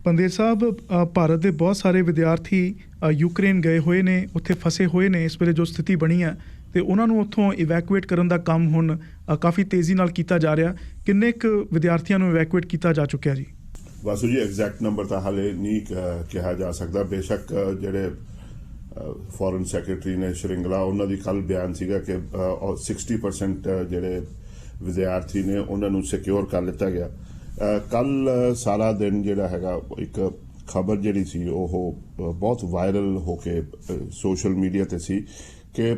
ਪੰਦੇਰ ਸਾਹਿਬ, ਭਾਰਤ ਦੇ ਬਹੁਤ ਸਾਰੇ ਵਿਦਿਆਰਥੀ ਯੂਕਰੇਨ ਗਏ ਹੋਏ ਨੇ, ਉੱਥੇ ਫਸੇ ਹੋਏ ਨੇ। ਇਸ ਵੇਲੇ ਜੋ ਸਥਿਤੀ ਬਣੀ ਹੈ ਤੇ ਉਹਨਾਂ ਨੂੰ ਉੱਥੋਂ ਇਵੈਕੂਏਟ ਕਰਨ ਦਾ ਕੰਮ ਹੁਣ ਕਾਫੀ ਤੇਜ਼ੀ ਨਾਲ ਕੀਤਾ ਜਾ ਰਿਹਾ। ਕਿੰਨੇ ਕੁ ਵਿਦਿਆਰਥੀਆਂ ਨੂੰ ਇਵੈਕੂਏਟ ਕੀਤਾ ਜਾ ਚੁੱਕਿਆ ਜੀ? ਵਾਸੂ ਜੀ, ਐਗਜ਼ੈਕਟ ਨੰਬਰ ਤਾਂ ਹਾਲੇ ਨਹੀਂ ਕਿਹਾ ਜਾ ਸਕਦਾ। ਬੇਸ਼ੱਕ ਜਿਹੜੇ ਫੋਰਨ ਸੈਕਟਰੀ ਨੇ ਸ਼੍ਰਿੰਗਲਾ, ਉਹਨਾਂ ਦੀ ਕੱਲ ਬਿਆਨ ਸੀਗਾ ਕਿ 60% ਜਿਹੜੇ ਵਿਦਿਆਰਥੀ ਨੇ ਉਹਨਾਂ ਨੂੰ ਸਿਕਿਉਰ ਕਰ ਲਿੱਤਾ ਗਿਆ। ਕੱਲ ਸਾਰਾ ਦਿਨ ਜਿਹੜਾ ਹੈਗਾ ਇੱਕ ਖਬਰ ਜਿਹੜੀ ਸੀ ਉਹ ਬਹੁਤ ਵਾਇਰਲ ਹੋ ਕੇ ਸੋਸ਼ਲ ਮੀਡੀਆ ਤੇ ਸੀ ਕਿ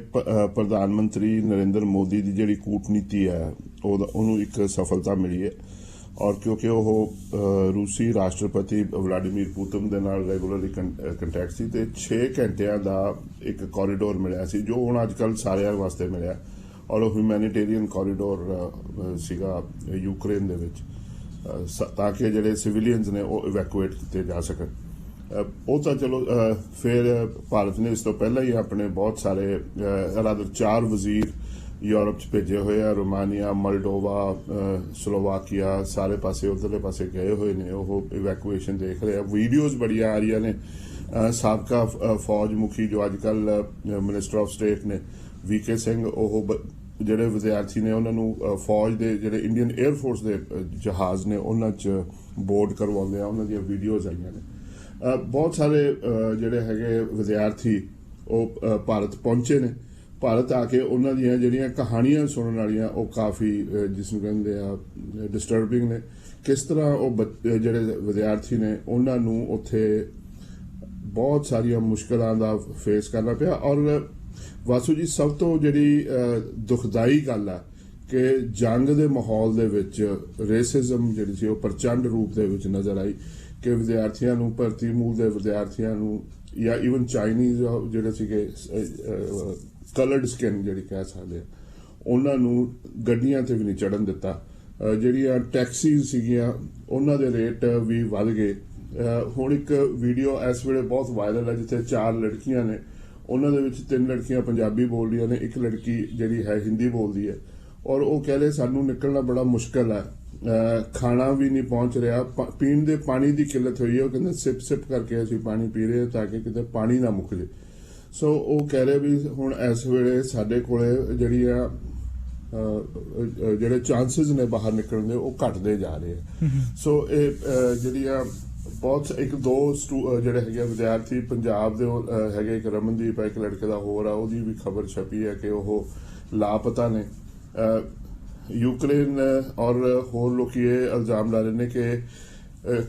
ਪ੍ਰਧਾਨ ਮੰਤਰੀ ਨਰਿੰਦਰ ਮੋਦੀ ਦੀ ਜਿਹੜੀ ਕੂਟਨੀਤੀ ਹੈ ਉਹਨੂੰ ਇੱਕ ਸਫਲਤਾ ਮਿਲੀ ਹੈ। ਔਰ ਕਿਉਂਕਿ ਉਹ ਰੂਸੀ ਰਾਸ਼ਟਰਪਤੀ ਵਲਾਡੀਮੀਰ ਪੁਤਿਨ ਦੇ ਨਾਲ ਰੈਗੂਲਰਲੀ ਕੰਟੈਕਟ ਸੀ ਤੇ 6 ਘੰਟਿਆਂ ਦਾ ਇੱਕ ਕੋਰੀਡੋਰ ਮਿਲਿਆ ਸੀ, ਜੋ ਹੁਣ ਅੱਜ ਕੱਲ੍ਹ ਸਾਰਿਆਂ ਵਾਸਤੇ ਮਿਲਿਆ। ਔਰ ਉਹ ਹਿਊਮੈਨੀਟੇਰੀਅਨ ਕੋਰੀਡੋਰ ਸੀਗਾ ਯੂਕਰੇਨ ਦੇ ਵਿੱਚ, ਤਾਂ ਕਿ ਜਿਹੜੇ ਸਿਵਿਲੀਅਨਸ ਨੇ ਉਹ ਇਵੈਕੂਏਟ ਕੀਤੇ ਜਾ ਸਕਣ। ਉਹ ਤਾਂ ਚਲੋ ਫਿਰ ਭਾਰਤ ਨੇ ਇਸ ਤੋਂ ਪਹਿਲਾਂ ਹੀ ਆਪਣੇ ਬਹੁਤ ਸਾਰੇ 4 ਵਜ਼ੀਰ ਯੂਰਪ 'ਚ ਭੇਜੇ ਹੋਏ ਆ। ਰੋਮਾਨੀਆ, ਮਲਡੋਵਾ, ਸਲੋਵਾਕੀਆ, ਸਾਰੇ ਪਾਸੇ ਉਧਰਲੇ ਪਾਸੇ ਗਏ ਹੋਏ ਨੇ। ਉਹ ਇਵੈਕੂਏਸ਼ਨ ਦੇਖ ਰਹੇ ਆ। ਵੀਡੀਓਜ਼ ਬੜੀਆਂ ਆ ਰਹੀਆਂ ਨੇ। ਸਾਬਕਾ ਫੌਜ ਮੁਖੀ ਜੋ ਅੱਜ ਕੱਲ੍ਹ ਮਿਨਿਸਟਰ ਆਫ ਸਟੇਟ ਨੇ, VK ਸਿੰਘ, ਉਹ ਜਿਹੜੇ ਵਿਦਿਆਰਥੀ ਨੇ ਉਹਨਾਂ ਨੂੰ ਫੌਜ ਦੇ ਜਿਹੜੇ ਇੰਡੀਅਨ 에ਅਰ ਫੋਰਸ ਦੇ ਜਹਾਜ਼ ਨੇ ਉਹਨਾਂ 'ਚ ਬੋਰਡ ਕਰਵਾਉਂਦੇ ਆ। ਉਹਨਾਂ ਦੀਆਂ ਵੀਡੀਓਜ਼ ਆਈਆਂ ਨੇ। ਬਹੁਤ ਸਾਰੇ ਜਿਹੜੇ ਹੈਗੇ ਵਿਦਿਆਰਥੀ ਉਹ ਭਾਰਤ ਪਹੁੰਚੇ ਨੇ। ਭਾਰਤ ਆ ਕੇ ਉਹਨਾਂ ਦੀਆਂ ਜਿਹੜੀਆਂ ਕਹਾਣੀਆਂ ਸੁਣਨ ਵਾਲੀਆਂ ਉਹ ਕਾਫੀ ਜਿਸ ਨੂੰ ਕਹਿੰਦੇ ਆ ਡਿਸਟਰਬਿੰਗ ਨੇ। ਕਿਸ ਤਰ੍ਹਾਂ ਉਹ ਜਿਹੜੇ ਵਿਦਿਆਰਥੀ ਨੇ ਉਹਨਾਂ ਨੂੰ ਉੱਥੇ ਬਹੁਤ ਸਾਰੀਆਂ ਮੁਸ਼ਕਲਾਂ ਦਾ ਫੇਸ ਕਰਨਾ ਪਿਆ। ਔਰ ਵਾਸੂ ਜੀ, ਸਭ ਤੋਂ ਜਿਹੜੀ ਦੁਖਦਾਈ ਗੱਲ ਆ ਕਿ ਜੰਗ ਦੇ ਮਾਹੌਲ ਦੇ ਵਿੱਚ ਰੇਸਿਜ਼ਮ ਜਿਹੜੀ ਸੀ ਉਹ ਪ੍ਰਚੰਡ ਰੂਪ ਦੇ ਵਿੱਚ ਨਜ਼ਰ ਆਈ ਕਿ ਵਿਦਿਆਰਥੀਆਂ ਨੂੰ, ਭਾਰਤੀ ਮੂਲ ਦੇ ਵਿਦਿਆਰਥੀਆਂ ਨੂੰ ਜਾਂ ਈਵਨ ਚਾਈਨੀਜ਼ ਜਿਹੜੇ ਸੀਗੇ ਕਲਰਡ ਸਕਿਨ ਜਿਹੜੀ ਕਹਿ ਸਕਦੇ ਆ, ਉਹਨਾਂ ਨੂੰ ਗੱਡੀਆਂ ਤੇ ਵੀ ਨਹੀਂ ਚੜ੍ਹਨ ਦਿੱਤਾ। ਜਿਹੜੀਆਂ ਟੈਕਸੀਜ਼ ਸੀਗੀਆਂ ਉਹਨਾਂ ਦੇ ਰੇਟ ਵੀ ਵੱਧ ਗਏ। ਹੁਣ ਇੱਕ ਵੀਡੀਓ ਇਸ ਵੇਲੇ ਬਹੁਤ ਵਾਇਰਲ ਹੈ ਜਿੱਥੇ 4 ਲੜਕੀਆਂ ਨੇ, ਉਹਨਾਂ ਦੇ ਵਿੱਚ 3 ਲੜਕੀਆਂ ਪੰਜਾਬੀ ਬੋਲ ਰਹੀਆਂ ਨੇ, ਇੱਕ ਲੜਕੀ ਜਿਹੜੀ ਹੈ ਹਿੰਦੀ ਬੋਲਦੀ ਹੈ। ਔਰ ਉਹ ਕਹਿ ਰਹੇ ਸਾਨੂੰ ਨਿਕਲਣਾ ਬੜਾ ਮੁਸ਼ਕਲ ਹੈ, ਖਾਣਾ ਵੀ ਨਹੀਂ ਪਹੁੰਚ ਰਿਹਾ, ਪੀਣ ਦੇ ਪਾਣੀ ਦੀ ਕਿੱਲਤ ਹੋਈ ਹੈ। ਉਹ ਕਹਿੰਦੇ ਸਿਪ ਕਰਕੇ ਅਸੀਂ ਪਾਣੀ ਪੀ ਰਹੇ ਤਾਂ ਕਿ ਕਿਤੇ ਪਾਣੀ ਨਾ ਮੁੱਕ ਜੇ। ਸੋ ਉਹ ਕਹਿ ਰਹੇ ਵੀ ਹੁਣ ਇਸ ਵੇਲੇ ਸਾਡੇ ਕੋਲੇ ਜਿਹੜੀਆਂ ਜਿਹੜੇ ਚਾਂਸਸ ਨੇ ਬਾਹਰ ਨਿਕਲਣ ਦੇ ਉਹ ਘਟਦੇ ਜਾ ਰਹੇ ਆ। ਸੋ ਇਹ ਜਿਹੜੀਆਂ ਬਹੁਤ 1-2 ਜਿਹੜੇ ਹੈਗੇ ਵਿਦਿਆਰਥੀ ਪੰਜਾਬ ਦੇ ਹੈਗੇ, ਇੱਕ ਰਮਨਦੀਪ ਹੈ, ਇੱਕ ਲੜਕੇ ਦਾ ਹੋਰ ਆ, ਉਹਦੀ ਵੀ ਖਬਰ ਛਪੀ ਹੈ ਕਿ ਉਹ ਲਾਪਤਾ ਨੇ। ਯੂਕਰੇਨ ਔਰ ਹੋਰ ਲੋਕੀ ਇਹ ਇਲਜ਼ਾਮ ਲਾ ਰਹੇ ਨੇ ਕਿ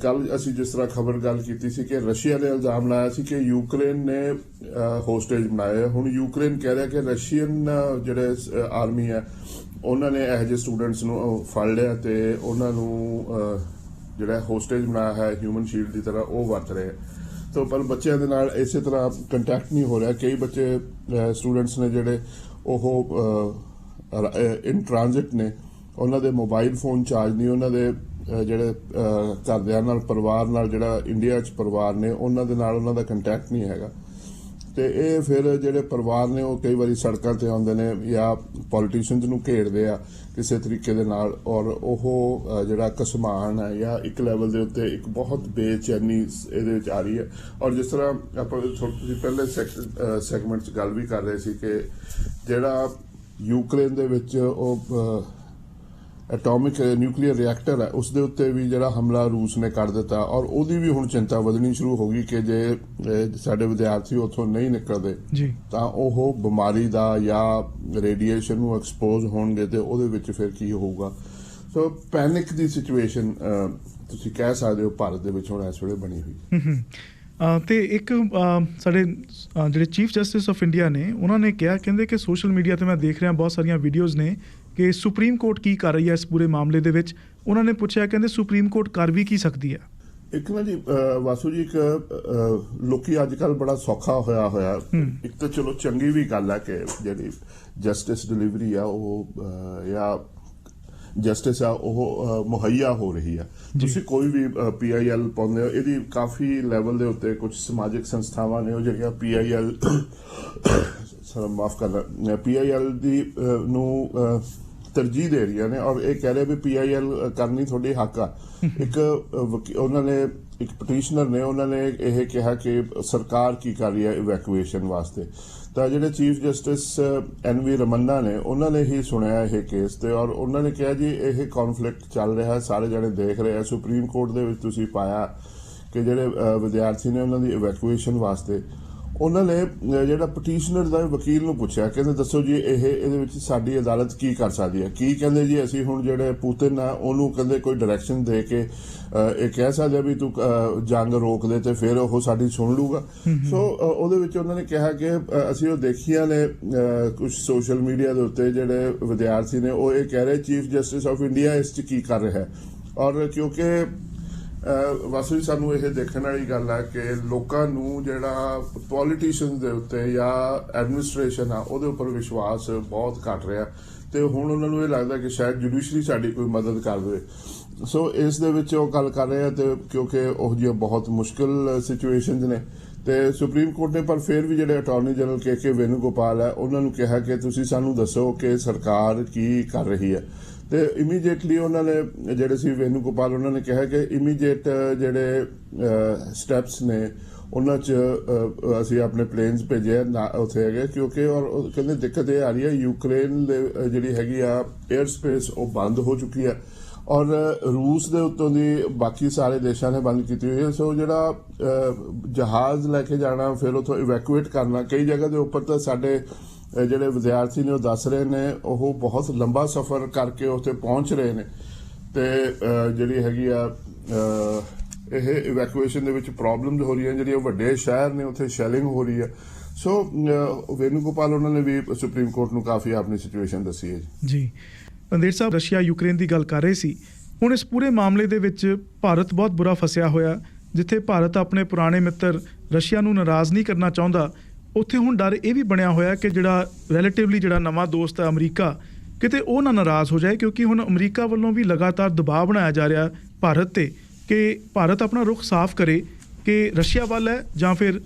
ਕੱਲ ਅਸੀਂ ਜਿਸ ਤਰ੍ਹਾਂ ਖਬਰ ਗੱਲ ਕੀਤੀ ਸੀ ਕਿ ਰਸ਼ੀਆ ਨੇ ਇਲਜ਼ਾਮ ਲਾਇਆ ਸੀ ਕਿ ਯੂਕਰੇਨ ਨੇ ਹੋਸਟੇਜ ਬਣਾਏ। ਹੁਣ ਯੂਕਰੇਨ ਕਹਿ ਰਿਹਾ ਕਿ ਰਸ਼ੀਅਨ ਜਿਹੜੇ ਆਰਮੀ ਹੈ ਉਹਨਾਂ ਨੇ ਇਹੋ ਜਿਹੇ ਸਟੂਡੈਂਟਸ ਨੂੰ ਫੜ ਲਿਆ ਤੇ ਉਹਨਾਂ ਨੂੰ ਜਿਹੜਾ ਹੋਸਟੇਜ ਬਣਾਇਆ ਹੈ ਹਿਊਮਨ ਸ਼ੀਲਡ ਦੀ ਤਰ੍ਹਾਂ ਉਹ ਵਰਤ ਰਹੇ। ਤਾਂ ਪਰ ਬੱਚਿਆਂ ਦੇ ਨਾਲ ਇਸੇ ਤਰ੍ਹਾਂ ਕੰਟੈਕਟ ਨਹੀਂ ਹੋ ਰਿਹਾ। ਕਈ ਬੱਚੇ ਸਟੂਡੈਂਟਸ ਨੇ ਜਿਹੜੇ ਉਹ ਇਨ ਟ੍ਰਾਂਜ਼ਿਟ ਨੇ, ਉਹਨਾਂ ਦੇ ਮੋਬਾਈਲ ਫੋਨ ਚਾਰਜ ਨਹੀਂ, ਉਹਨਾਂ ਦੇ ਜਿਹੜੇ ਘਰਦਿਆਂ ਨਾਲ, ਪਰਿਵਾਰ ਨਾਲ, ਜਿਹੜਾ ਇੰਡੀਆ 'ਚ ਪਰਿਵਾਰ ਨੇ ਉਹਨਾਂ ਦੇ ਨਾਲ ਉਹਨਾਂ ਦਾ ਕੰਟੈਕਟ ਨਹੀਂ ਹੈਗਾ। ਤੇ ਇਹ ਫਿਰ ਜਿਹੜੇ ਪਰਿਵਾਰ ਨੇ ਉਹ ਕਈ ਵਾਰੀ ਸੜਕਾਂ ਤੇ ਆਉਂਦੇ ਨੇ ਜਾਂ ਪੋਲੀਟੀਸ਼ੀਅਨਸ ਨੂੰ ਘੇਰਦੇ ਆ ਕਿਸੇ ਤਰੀਕੇ ਦੇ ਨਾਲ। ਔਰ ਉਹ ਜਿਹੜਾ ਘਸਮਾਨ ਹੈ ਜਾਂ ਇੱਕ ਲੈਵਲ ਦੇ ਉੱਤੇ ਇੱਕ ਬਹੁਤ ਬੇਚੈਨੀ ਇਹਦੇ ਵਿੱਚ ਆ ਰਹੀ ਹੈ। ਔਰ ਜਿਸ ਤਰ੍ਹਾਂ ਆਪਾਂ ਤੁਸੀਂ ਪਹਿਲੇ ਸੈਗਮੈਂਟ 'ਚ ਗੱਲ ਵੀ ਕਰ ਰਹੇ ਸੀ ਕਿ ਜਿਹੜਾ ਯੂਕਰੇਨ ਦੇ ਵਿੱਚ ਉਹ ਐਟੋਮਿਕ ਨਿਊਕਲੀਅਰ ਰਿਐਕਟਰ ਹੈ ਉਸ ਦੇ ਉੱਤੇ ਵੀ ਜਿਹੜਾ ਹਮਲਾ ਰੂਸ ਨੇ ਕਰ ਦਿੱਤਾ। ਔਰ ਉਹਦੀ ਵੀ ਹੁਣ ਚਿੰਤਾ ਵਧਣੀ ਸ਼ੁਰੂ ਹੋ ਗਈ ਕਿ ਜੇ ਸਾਡੇ ਵਿਦਿਆਰਥੀ ਉੱਥੋਂ ਨਹੀਂ ਨਿਕਲਦੇ ਤਾਂ ਉਹ ਬਿਮਾਰੀ ਦਾ ਜਾਂ ਰੇਡੀਏਸ਼ਨ ਨੂੰ ਐਕਸਪੋਜ਼ ਹੋਣਗੇ ਤੇ ਉਹਦੇ ਵਿੱਚ ਫਿਰ ਕੀ ਹੋਊਗਾ। ਸੋ ਪੈਨਿਕ ਦੀ ਸਿਚੁਏਸ਼ਨ ਤੁਸੀਂ ਕਹਿ ਸਕਦੇ ਹੋ ਭਾਰਤ ਦੇ ਵਿੱਚ ਹੁਣ ਇਸ ਵੇਲੇ ਬਣੀ ਹੋਈ। ਤੇ ਇੱਕ ਸਾਡੇ ਜਿਹੜੇ ਚੀਫ ਜਸਟਿਸ ਆਫ ਇੰਡੀਆ ਨੇ ਉਹਨਾਂ ਨੇ ਕਿਹਾ, ਕਹਿੰਦੇ ਕਿ ਸੋਸ਼ਲ ਮੀਡੀਆ ਤੇ ਮੈਂ ਦੇਖ ਰਿਹਾ ਬਹੁਤ ਸਾਰੀਆਂ ਵੀਡੀਓਜ਼ ਨੇ ਕਿ ਸੁਪਰੀਮ ਕੋਰਟ ਕੀ ਕਰ ਰਹੀ ਹੈ ਇਸ ਪੂਰੇ ਮਾਮਲੇ ਦੇ ਵਿੱਚ। ਉਹਨਾਂ ਨੇ ਪੁੱਛਿਆ, ਕਹਿੰਦੇ ਸੁਪਰੀਮ ਕੋਰਟ ਕਰ ਵੀ ਕੀ ਸਕਦੀ ਹੈ? ਇੱਕ ਨਾ ਜੀ ਵਾਸੂ ਜੀ, ਇੱਕ ਲੋਕੀ ਅੱਜ ਕੱਲ੍ਹ ਬੜਾ ਸੌਖਾ ਹੋਇਆ। ਇੱਕ ਤਾਂ ਚਲੋ ਚੰਗੀ ਵੀ ਗੱਲ ਹੈ ਕਿ ਜਿਹੜੀ ਜਸਟਿਸ ਡਿਲੀਵਰੀ ਆ ਉਹ ਜਾਂ ਜਸਟਿਸ ਆ ਉਹ ਮੁਹੱਈਆ ਹੋ ਰਹੀ ਆ। ਤੁਸੀਂ ਕੋਈ ਵੀ PIL ਪਾਉਂਦੇ ਹੋ, ਇਹਦੀ ਕਾਫੀ ਲੈਵਲ ਦੇ ਉੱਤੇ ਕੁਝ ਸਮਾਜਿਕ ਸੰਸਥਾਵਾਂ ਨੇ ਉਹ ਜਿਹੜੀਆਂ PIL ਮਾਫ ਕਰਨਾ PIL ਦੀ ਨੂੰ ਤਰਜੀਹ ਦੇ ਰਹੀਆਂ ਨੇ। ਔਰ ਇਹ ਕਹਿ ਰਹੇ ਵੀ PIL ਕਰਨੀ ਤੁਹਾਡੀ ਹੱਕ ਆ। ਇੱਕ ਉਹਨਾਂ ਨੇ ਇੱਕ ਪਟੀਸ਼ਨਰ ਨੇ ਉਹਨਾਂ ਨੇ ਇਹ ਕਿਹਾ ਕਿ ਸਰਕਾਰ ਕੀ ਕਰ ਰਹੀ ਹੈ ਇਵੈਕੂਏਸ਼ਨ ਵਾਸਤੇ। ਤਾਂ ਜਿਹੜੇ ਚੀਫ ਜਸਟਿਸ NV ਰਮੰਨਾ ਨੇ ਉਹਨਾਂ ਨੇ ਹੀ ਸੁਣਿਆ ਇਹ ਕੇਸ ਤੇ ਔਰ ਉਹਨਾਂ ਨੇ ਕਿਹਾ ਜੀ ਇਹ ਕੌਨਫਲਿਕਟ ਚੱਲ ਰਿਹਾ, ਸਾਰੇ ਜਣੇ ਦੇਖ ਰਹੇ ਆ। ਸੁਪਰੀਮ ਕੋਰਟ ਦੇ ਵਿੱਚ ਤੁਸੀਂ ਪਾਇਆ ਕਿ ਜਿਹੜੇ ਵਿਦਿਆਰਥੀ ਨੇ ਉਹਨਾਂ ਦੀ ਇਵੈਕੂਏਸ਼ਨ ਵਾਸਤੇ ਉਹਨਾਂ ਨੇ ਜਿਹੜਾ ਪਟੀਸ਼ਨਰ ਦਾ ਵਕੀਲ ਨੂੰ ਪੁੱਛਿਆ, ਕਹਿੰਦੇ ਦੱਸੋ ਜੀ ਇਹਦੇ ਵਿੱਚ ਸਾਡੀ ਅਦਾਲਤ ਕੀ ਕਰ ਸਕਦੀ ਹੈ। ਕੀ ਕਹਿੰਦੇ ਜੀ ਅਸੀਂ ਹੁਣ ਜਿਹੜੇ ਪੁਤਿਨ ਆ ਉਹਨੂੰ ਕਹਿੰਦੇ ਕੋਈ ਡਾਇਰੈਕਸ਼ਨ ਦੇ ਕੇ ਇਹ ਕਹਿ ਸਕਦੇ ਵੀ ਤੂੰ ਜੰਗ ਰੋਕ ਦੇ ਤੇ ਫਿਰ ਉਹ ਸਾਡੀ ਸੁਣ ਲੂਗਾ। ਸੋ ਉਹਦੇ ਵਿੱਚ ਉਹਨਾਂ ਨੇ ਕਿਹਾ ਕਿ ਅਸੀਂ ਉਹ ਦੇਖੀਆਂ ਨੇ ਕੁਝ ਸੋਸ਼ਲ ਮੀਡੀਆ ਦੇ ਉੱਤੇ ਜਿਹੜੇ ਵਿਦਿਆਰਥੀ ਨੇ ਉਹ ਇਹ ਕਹਿ ਰਹੇ ਚੀਫ ਜਸਟਿਸ ਆਫ ਇੰਡੀਆ ਇਸ 'ਚ ਕੀ ਕਰ ਰਿਹਾ ਹੈ। ਔਰ ਕਿਉਂਕਿ ਵੈਸੇ ਵੀ ਸਾਨੂੰ ਇਹ ਦੇਖਣ ਵਾਲੀ ਗੱਲ ਹੈ ਕਿ ਲੋਕਾਂ ਨੂੰ ਜਿਹੜਾ ਪੋਲੀਟੀਸ਼ੀਅਨ ਦੇ ਉੱਤੇ ਜਾਂ ਐਡਮਿਨਿਸਟ੍ਰੇਸ਼ਨ ਆ ਉਹਦੇ ਉੱਪਰ ਵਿਸ਼ਵਾਸ ਬਹੁਤ ਘਟ ਰਿਹਾ ਤੇ ਹੁਣ ਉਹਨਾਂ ਨੂੰ ਇਹ ਲੱਗਦਾ ਕਿ ਸ਼ਾਇਦ ਜੁਡੀਸ਼ਰੀ ਸਾਡੀ ਕੋਈ ਮਦਦ ਕਰ ਦੇਵੇ। ਸੋ ਇਸ ਦੇ ਵਿੱਚ ਉਹ ਗੱਲ ਕਰ ਰਹੇ ਆ ਤੇ ਕਿਉਂਕਿ ਉਹ ਜਿਹੀ ਬਹੁਤ ਮੁਸ਼ਕਿਲ ਸਿਚੁਏਸ਼ਨਸ ਨੇ ਤੇ ਸੁਪਰੀਮ ਕੋਰਟ ਨੇ ਪਰ ਫਿਰ ਵੀ ਜਿਹੜੇ ਅਟਾਰਨੀ ਜਨਰਲ ਕੇ ਵੇਨੂਗੋਪਾਲ ਹੈ ਉਹਨਾਂ ਨੂੰ ਕਿਹਾ ਕਿ ਤੁਸੀਂ ਸਾਨੂੰ ਦੱਸੋ ਕਿ ਸਰਕਾਰ ਕੀ ਕਰ ਰਹੀ ਹੈ। ਤੇ ਇਮੀਡੀਏਟਲੀ ਉਹਨਾਂ ਨੇ ਜਿਹੜੇ ਸੀ ਵੇਨੂਗੋਪਾਲ ਉਹਨਾਂ ਨੇ ਕਿਹਾ ਕਿ ਇਮੀਡੀਏਟ ਜਿਹੜੇ ਸਟੈਪਸ ਨੇ ਉਹਨਾਂ 'ਚ ਅਸੀਂ ਆਪਣੇ ਪਲੇਨਸ ਭੇਜੇ ਨਾ ਉੱਥੇ ਹੈਗੇ ਕਿਉਂਕਿ ਔਰ ਕਹਿੰਦੇ ਦਿੱਕਤ ਇਹ ਆ ਰਹੀ ਹੈ ਯੂਕਰੇਨ ਦੇ ਜਿਹੜੀ ਹੈਗੀ ਆ 에ਅਰ ਸਪੇਸ ਉਹ ਬੰਦ ਹੋ ਚੁੱਕੀ ਹੈ ਔਰ ਰੂਸ ਦੇ ਉੱਤੋਂ ਦੀ ਬਾਕੀ ਸਾਰੇ ਦੇਸ਼ਾਂ ਨੇ ਬੰਦ ਕੀਤੀ ਹੋਈ ਹੈ। ਸੋ ਜਿਹੜਾ ਜਹਾਜ਼ ਲੈ ਕੇ ਜਾਣਾ ਫਿਰ ਉੱਥੋਂ ਇਵੈਕੂਏਟ ਕਰਨਾ ਕਈ ਜਗ੍ਹਾ ਦੇ ਉੱਪਰ ਤਾਂ ਸਾਡੇ ਜਿਹੜੇ ਵਿਦਿਆਰਥੀ ਨੇ ਉਹ ਦੱਸ ਰਹੇ ਨੇ ਉਹ ਬਹੁਤ ਲੰਬਾ ਸਫ਼ਰ ਕਰਕੇ ਉੱਥੇ ਪਹੁੰਚ ਰਹੇ ਨੇ ਤੇ ਜਿਹੜੀ ਹੈਗੀ ਆ ਇਹ ਇਵੈਕੂਏਸ਼ਨ ਦੇ ਵਿੱਚ ਪ੍ਰੋਬਲਮਸ ਹੋ ਰਹੀਆਂ ਜਿਹੜੀਆਂ ਵੱਡੇ ਸ਼ਹਿਰ ਨੇ ਉੱਥੇ ਸ਼ੈਲਿੰਗ ਹੋ ਰਹੀ ਹੈ। ਸੋ ਵੇਨੂਗੋਪਾਲ ਉਹਨਾਂ ਨੇ ਵੀ ਸੁਪਰੀਮ ਕੋਰਟ ਨੂੰ ਕਾਫੀ ਆਪਣੀ ਸਿਚੁਏਸ਼ਨ ਦੱਸੀ ਹੈ ਜੀ। ਪੰਦੇਰ ਸਾਹਿਬ ਰਸ਼ੀਆ ਯੂਕਰੇਨ ਦੀ ਗੱਲ ਕਰ ਰਹੇ ਸੀ, ਹੁਣ ਇਸ ਪੂਰੇ ਮਾਮਲੇ ਦੇ ਵਿੱਚ ਭਾਰਤ ਬਹੁਤ ਬੁਰਾ ਫਸਿਆ ਹੋਇਆ। ਜਿੱਥੇ ਭਾਰਤ ਆਪਣੇ ਪੁਰਾਣੇ ਮਿੱਤਰ ਰਸ਼ੀਆ ਨੂੰ ਨਾਰਾਜ਼ ਨਹੀਂ ਕਰਨਾ ਚਾਹੁੰਦਾ ਉੱਥੇ ਹੁਣ ਡਰ ਇਹ ਵੀ ਬਣਿਆ ਹੋਇਆ ਕਿ ਜਿਹੜਾ ਰਿਲੇਟਿਵਲੀ ਜਿਹੜਾ ਨਵਾਂ ਦੋਸਤ ਹੈ ਅਮਰੀਕਾ ਕਿਤੇ ਉਹ ਨਾ ਨਾਰਾਜ਼ ਹੋ ਜਾਏ ਕਿਉਂਕਿ ਹੁਣ ਅਮਰੀਕਾ ਵੱਲੋਂ ਵੀ ਲਗਾਤਾਰ ਦਬਾਅ ਬਣਾਇਆ ਜਾ ਰਿਹਾ ਭਾਰਤ ਤੇ ਕਿ ਭਾਰਤ ਆਪਣਾ ਰੁਖ ਸਾਫ਼ ਕਰੇ ਕਿ ਰਸ਼ੀਆ ਵੱਲ ਹੈ ਜਾਂ ਫਿਰ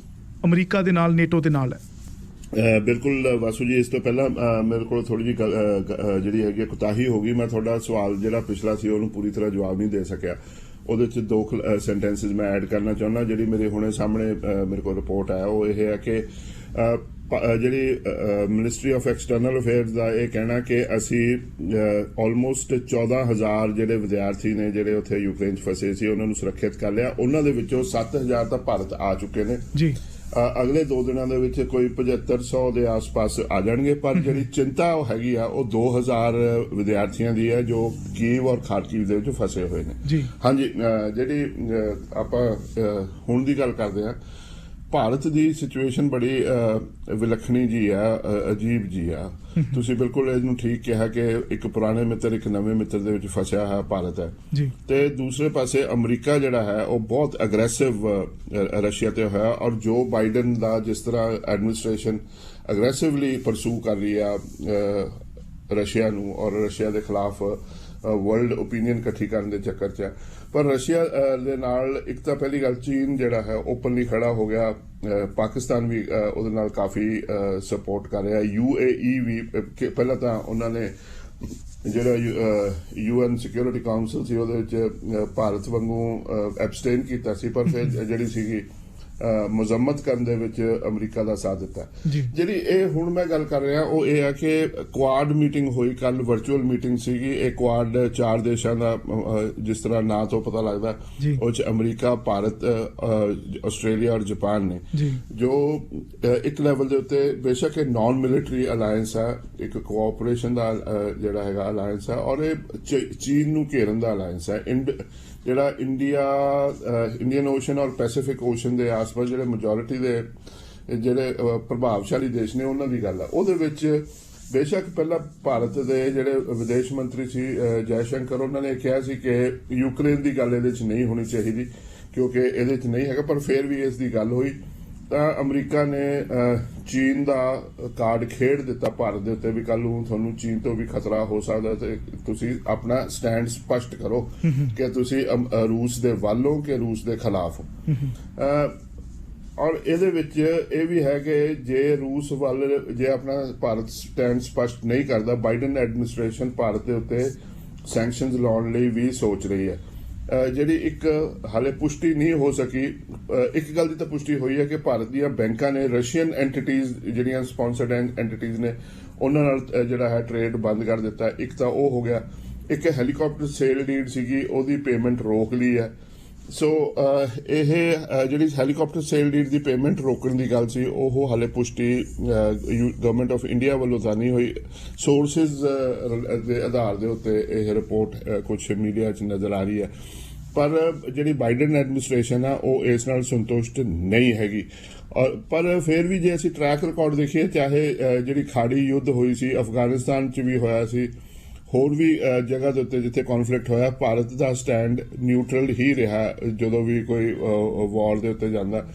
ਅਮਰੀਕਾ ਦੇ ਨਾਲ ਨੇਟੋ ਦੇ ਨਾਲ ਹੈ। ਬਿਲਕੁਲ ਵਾਸੂ ਜੀ, ਇਸ ਤੋਂ ਪਹਿਲਾਂ ਮੇਰੇ ਕੋਲ ਥੋੜੀ ਜਿਹੀ ਜਿਹੜੀ ਹੈਗੀ ਕੁਤਾਹੀ ਹੋ ਗਈ। ਮੈਂ ਤੁਹਾਡਾ ਸਵਾਲ ਜਿਹੜਾ ਪਿਛਲਾ ਸੀ ਉਹਨੂੰ ਪੂਰੀ ਤਰ੍ਹਾਂ ਜਵਾਬ ਨਹੀਂ ਦੇ ਸਕਿਆ। ਉਹਦੇ 'ਚ 2 ਸੈਂਟੈਂਸਿਸ ਮੈਂ ਐਡ ਕਰਨਾ ਚਾਹੁੰਦਾ। ਜਿਹੜੀ ਮੇਰੇ ਹੁਣੇ ਸਾਹਮਣੇ ਮੇਰੇ ਕੋਲ ਰਿਪੋਰਟ ਆਇਆ ਉਹ ਇਹ ਹੈ ਕਿ ਜਿਹੜੀ ਮਿਨਿਸਟਰੀ ਆਫ ਐਕਸਟਰਨਲ ਅਫੇਅਰਸ ਦਾ ਇਹ ਕਹਿਣਾ ਕਿ ਅਸੀਂ ਆਲਮੋਸਟ 14,000 ਜਿਹੜੇ ਵਿਦਿਆਰਥੀ ਨੇ ਜਿਹੜੇ ਉੱਥੇ ਯੂਕਰੇਨ 'ਚ ਫਸੇ ਸੀ ਉਹਨਾਂ ਨੂੰ ਸੁਰੱਖਿਅਤ ਕਰ ਲਿਆ। ਉਹਨਾਂ ਦੇ ਵਿੱਚੋਂ 7,000 ਤਾਂ ਭਾਰਤ ਆ ਚੁੱਕੇ ਨੇ ਜੀ। ਅਗਲੇ 2 ਦਿਨਾਂ ਦੇ ਵਿੱਚ ਕੋਈ 7500 ਦੇ ਆਸ-ਪਾਸ ਆ ਜਾਣਗੇ। ਪਰ ਜਿਹੜੀ ਚਿੰਤਾ ਉਹ ਹੈਗੀ ਆ ਉਹ 2000 ਵਿਦਿਆਰਥੀਆਂ ਦੀ ਹੈ ਜੋ ਕੀਵ ਔਰ ਖਾਰਕੀਵ ਦੇ ਵਿੱਚ ਫਸੇ ਹੋਏ ਨੇ ਜੀ। ਹਾਂਜੀ, ਜਿਹੜੀ ਆਪਾਂ ਹੁਣ ਦੀ ਗੱਲ ਕਰਦੇ ਆ ਭਾਰਤ ਦੀ ਸਿਚੁਏਸ਼ਨ ਬੜੀ ਵਿਲੱਖਣੀ ਜੀ ਆ, ਅਜੀਬ ਜੀ ਆ। ਤੁਸੀਂ ਬਿਲਕੁਲ ਇਹਨੂੰ ਠੀਕ ਕਿਹਾ ਕਿ ਇੱਕ ਪੁਰਾਣੇ ਮਿੱਤਰ ਇੱਕ ਨਵੇਂ ਮਿੱਤਰ ਦੇ ਵਿੱਚ ਫਸਿਆ ਹੋਇਆ ਭਾਰਤ ਹੈ ਜੀ। ਤੇ ਦੂਸਰੇ ਪਾਸੇ ਅਮਰੀਕਾ ਜਿਹੜਾ ਹੈ ਉਹ ਬਹੁਤ ਅਗਰੈਸਿਵ ਰਸ਼ੀਆ ਤੇ ਹੋਇਆ ਔਰ ਜੋ ਬਾਈਡਨ ਦਾ ਜਿਸ ਤਰ੍ਹਾਂ ਐਡਮਿਨਿਸਟ੍ਰੇਸ਼ਨ ਅਗਰੈਸਿਵਲੀ ਪਰਸੂ ਕਰ ਰਹੀ ਆ ਰਸ਼ੀਆ ਨੂੰ ਔਰ ਰਸ਼ੀਆ ਦੇ ਖਿਲਾਫ ਵਰਲਡ ਓਪੀਨੀਅਨ ਇਕੱਠੀ ਕਰਨ ਦੇ ਚੱਕਰ 'ਚ ਹੈ। ਪਰ ਰਸ਼ੀਆ ਦੇ ਨਾਲ ਇੱਕ ਤਾਂ ਪਹਿਲੀ ਗੱਲ ਚੀਨ ਜਿਹੜਾ ਹੈ ਓਪਨਲੀ ਖੜਾ ਹੋ ਗਿਆ, ਪਾਕਿਸਤਾਨ ਵੀ ਉਹਦੇ ਨਾਲ ਕਾਫੀ ਸਪੋਰਟ ਕਰ ਰਿਹਾ, UAE ਵੀ। ਪਹਿਲਾਂ ਤਾਂ ਉਹਨਾਂ ਨੇ ਜਿਹੜਾ UN ਸਿਕਿਉਰਿਟੀ ਕਾਉਂਸਲ ਸੀ ਉਹਦੇ ਵਿੱਚ ਭਾਰਤ ਵਾਂਗੂ ਐਬਸਟੇਨ ਕੀਤਾ ਸੀ ਪਰ ਫਿਰ ਜਿਹੜੀ ਸੀਗੀ ਮੁਜ਼ੰਮਤ ਕਰਨ ਦੇ ਵਿੱਚ ਅਮਰੀਕਾ ਦਾ ਸਾਥ ਦਿੱਤਾ। ਜਿਹੜੀ ਇਹ ਹੁਣ ਮੈਂ ਗੱਲ ਕਰ ਰਿਹਾ ਉਹ ਇਹ ਹੈ ਕਿ ਕੁਆਡ ਮੀਟਿੰਗ ਹੋਈ ਕੱਲ, ਵਰਚੁਅਲ ਮੀਟਿੰਗ ਸੀਗੀ। ਇਹ ਕੁਆਡ 4 ਦੇਸ਼ਾਂ ਦਾ ਜਿਸ ਤਰ੍ਹਾਂ ਨਾਂ ਤੋਂ ਪਤਾ ਲੱਗਦਾ ਉਹ 'ਚ ਅਮਰੀਕਾ, ਭਾਰਤ, ਆਸਟ੍ਰੇਲੀਆ ਔਰ ਜਾਪਾਨ ਨੇ ਜੋ ਇੱਕ ਲੈਵਲ ਦੇ ਉੱਤੇ ਬੇਸ਼ੱਕ ਇਹ ਨਾਨ ਮਿਲਿਟਰੀ ਅਲਾਇੰਸ ਹੈ, ਇੱਕ ਕੋਆਪਰੇਸ਼ਨ ਦਾ ਜਿਹੜਾ ਹੈਗਾ ਅਲਾਇੰਸ ਹੈ ਔਰ ਇਹ ਚੀਨ ਨੂੰ ਘੇਰਨ ਦਾ ਅਲਾਇੰਸ ਹੈ। ਜਿਹੜਾ ਇੰਡੀਅਨ ਓਸ਼ਨ ਔਰ ਪੈਸੀਫਿਕ ਓਸ਼ਨ ਦੇ ਆਸ-ਪਾਸ ਜਿਹੜੇ ਮੈਜੋਰਿਟੀ ਦੇ ਜਿਹੜੇ ਪ੍ਰਭਾਵਸ਼ਾਲੀ ਦੇਸ਼ ਨੇ ਉਹਨਾਂ ਦੀ ਗੱਲ ਆ। ਉਹਦੇ ਵਿੱਚ ਬੇਸ਼ੱਕ ਪਹਿਲਾਂ ਭਾਰਤ ਦੇ ਜਿਹੜੇ ਵਿਦੇਸ਼ ਮੰਤਰੀ ਸੀ ਜੈ ਸ਼ੰਕਰ ਉਹਨਾਂ ਨੇ ਕਿਹਾ ਸੀ ਕਿ ਯੂਕਰੇਨ ਦੀ ਗੱਲ ਇਹਦੇ 'ਚ ਨਹੀਂ ਹੋਣੀ ਚਾਹੀਦੀ ਕਿਉਂਕਿ ਇਹਦੇ 'ਚ ਨਹੀਂ ਹੈਗਾ, ਪਰ ਫਿਰ ਵੀ ਇਸ ਦੀ ਗੱਲ ਹੋਈ ਤਾਂ ਅਮਰੀਕਾ ਨੇ ਚੀਨ ਦਾ ਕਾਰਡ ਖੇਡ ਦਿੱਤਾ ਭਾਰਤ ਦੇ ਉੱਤੇ ਵੀ ਕੱਲ ਨੂੰ ਤੁਹਾਨੂੰ ਚੀਨ ਤੋਂ ਵੀ ਖਤਰਾ ਹੋ ਸਕਦਾ ਤੇ ਤੁਸੀਂ ਆਪਣਾ ਸਟੈਂਡ ਸਪਸ਼ਟ ਕਰੋ ਕਿ ਤੁਸੀਂ ਰੂਸ ਦੇ ਵੱਲ ਹੋ ਕਿ ਰੂਸ ਦੇ ਖਿਲਾਫ ਹੋ। ਔਰ ਇਹਦੇ ਵਿੱਚ ਇਹ ਵੀ ਹੈ ਕਿ ਜੇ ਰੂਸ ਵੱਲ ਜੇ ਆਪਣਾ ਭਾਰਤ ਸਟੈਂਡ ਸਪਸ਼ਟ ਨਹੀਂ ਕਰਦਾ, ਬਾਈਡਨ ਐਡਮਿਨਿਸਟ੍ਰੇਸ਼ਨ ਭਾਰਤ ਦੇ ਉੱਤੇ ਸੈਂਕਸ਼ਨਸ ਲਾਉਣ ਲਈ ਵੀ ਸੋਚ ਰਹੀ ਹੈ। ਜਿਹੜੀ ਇੱਕ ਹਾਲੇ ਪੁਸ਼ਟੀ ਨਹੀਂ ਹੋ ਸਕੀ। ਇੱਕ ਗੱਲ ਦੀ ਤਾਂ ਪੁਸ਼ਟੀ ਹੋਈ ਹੈ ਕਿ ਭਾਰਤ ਦੀਆਂ ਬੈਂਕਾਂ ਨੇ ਰਸ਼ੀਅਨ ਐਂਟੀਟੀਜ਼ ਜਿਹੜੀਆਂ ਸਪਾਂਸਰਡ ਐਂਟੀਟੀਜ਼ ਨੇ ਉਹਨਾਂ ਨਾਲ ਜਿਹੜਾ ਹੈ ਟ੍ਰੇਡ ਬੰਦ ਕਰ ਦਿੱਤਾ। ਇੱਕ ਤਾਂ ਉਹ ਹੋ ਗਿਆ। ਇੱਕ ਹੈਲੀਕਾਪਟਰ ਸੇਲ ਡੀਡ ਸੀਗੀ, ਉਹਦੀ ਪੇਮੈਂਟ ਰੋਕ ਲਈ ਹੈ। ਸੋ ਇਹ ਜਿਹੜੀ ਹੈਲੀਕਾਪਟਰ ਸੇਲ ਡੀਡ ਦੀ ਪੇਮੈਂਟ ਰੋਕਣ ਦੀ ਗੱਲ ਸੀ, ਉਹ ਹਾਲੇ ਪੁਸ਼ਟੀ ਗਵਰਨਮੈਂਟ ਆਫ ਇੰਡੀਆ ਵੱਲੋਂ ਤਾਂ ਨਹੀਂ ਹੋਈ। ਸੋਰਸਿਸ ਦੇ ਆਧਾਰ ਦੇ ਉੱਤੇ ਇਹ ਰਿਪੋਰਟ ਕੁਝ ਮੀਡੀਆ 'ਚ ਨਜ਼ਰ ਆ ਰਹੀ ਹੈ। ਪਰ ਜਿਹੜੀ ਬਾਈਡਨ ਐਡਮਿਨਿਸਟ੍ਰੇਸ਼ਨ ਆ ਉਹ ਇਸ ਨਾਲ ਸੰਤੁਸ਼ਟ ਨਹੀਂ ਹੈਗੀ। ਪਰ ਫਿਰ ਵੀ ਜੇ ਅਸੀਂ ਟਰੈਕ ਰਿਕਾਰਡ ਦੇਖੀਏ, ਚਾਹੇ ਜਿਹੜੀ ਖਾੜੀ ਯੁੱਧ ਹੋਈ ਸੀ ਅਫਗਾਨਿਸਤਾਨ 'ਚ ਵੀ ਹੋਇਆ ਸੀ, ਹੋਰ ਵੀ ਜਗ੍ਹਾ ਦੇ ਉੱਤੇ ਜਿੱਥੇ ਕੌਨਫਲਿਕਟ ਹੋਇਆ, ਭਾਰਤ ਦਾ ਸਟੈਂਡ ਨਿਊਟਰਲ ਹੀ ਰਿਹਾ। ਜਦੋਂ ਵੀ ਕੋਈ ਵਾਰ ਦੇ ਉੱਤੇ ਜਾਂਦਾ,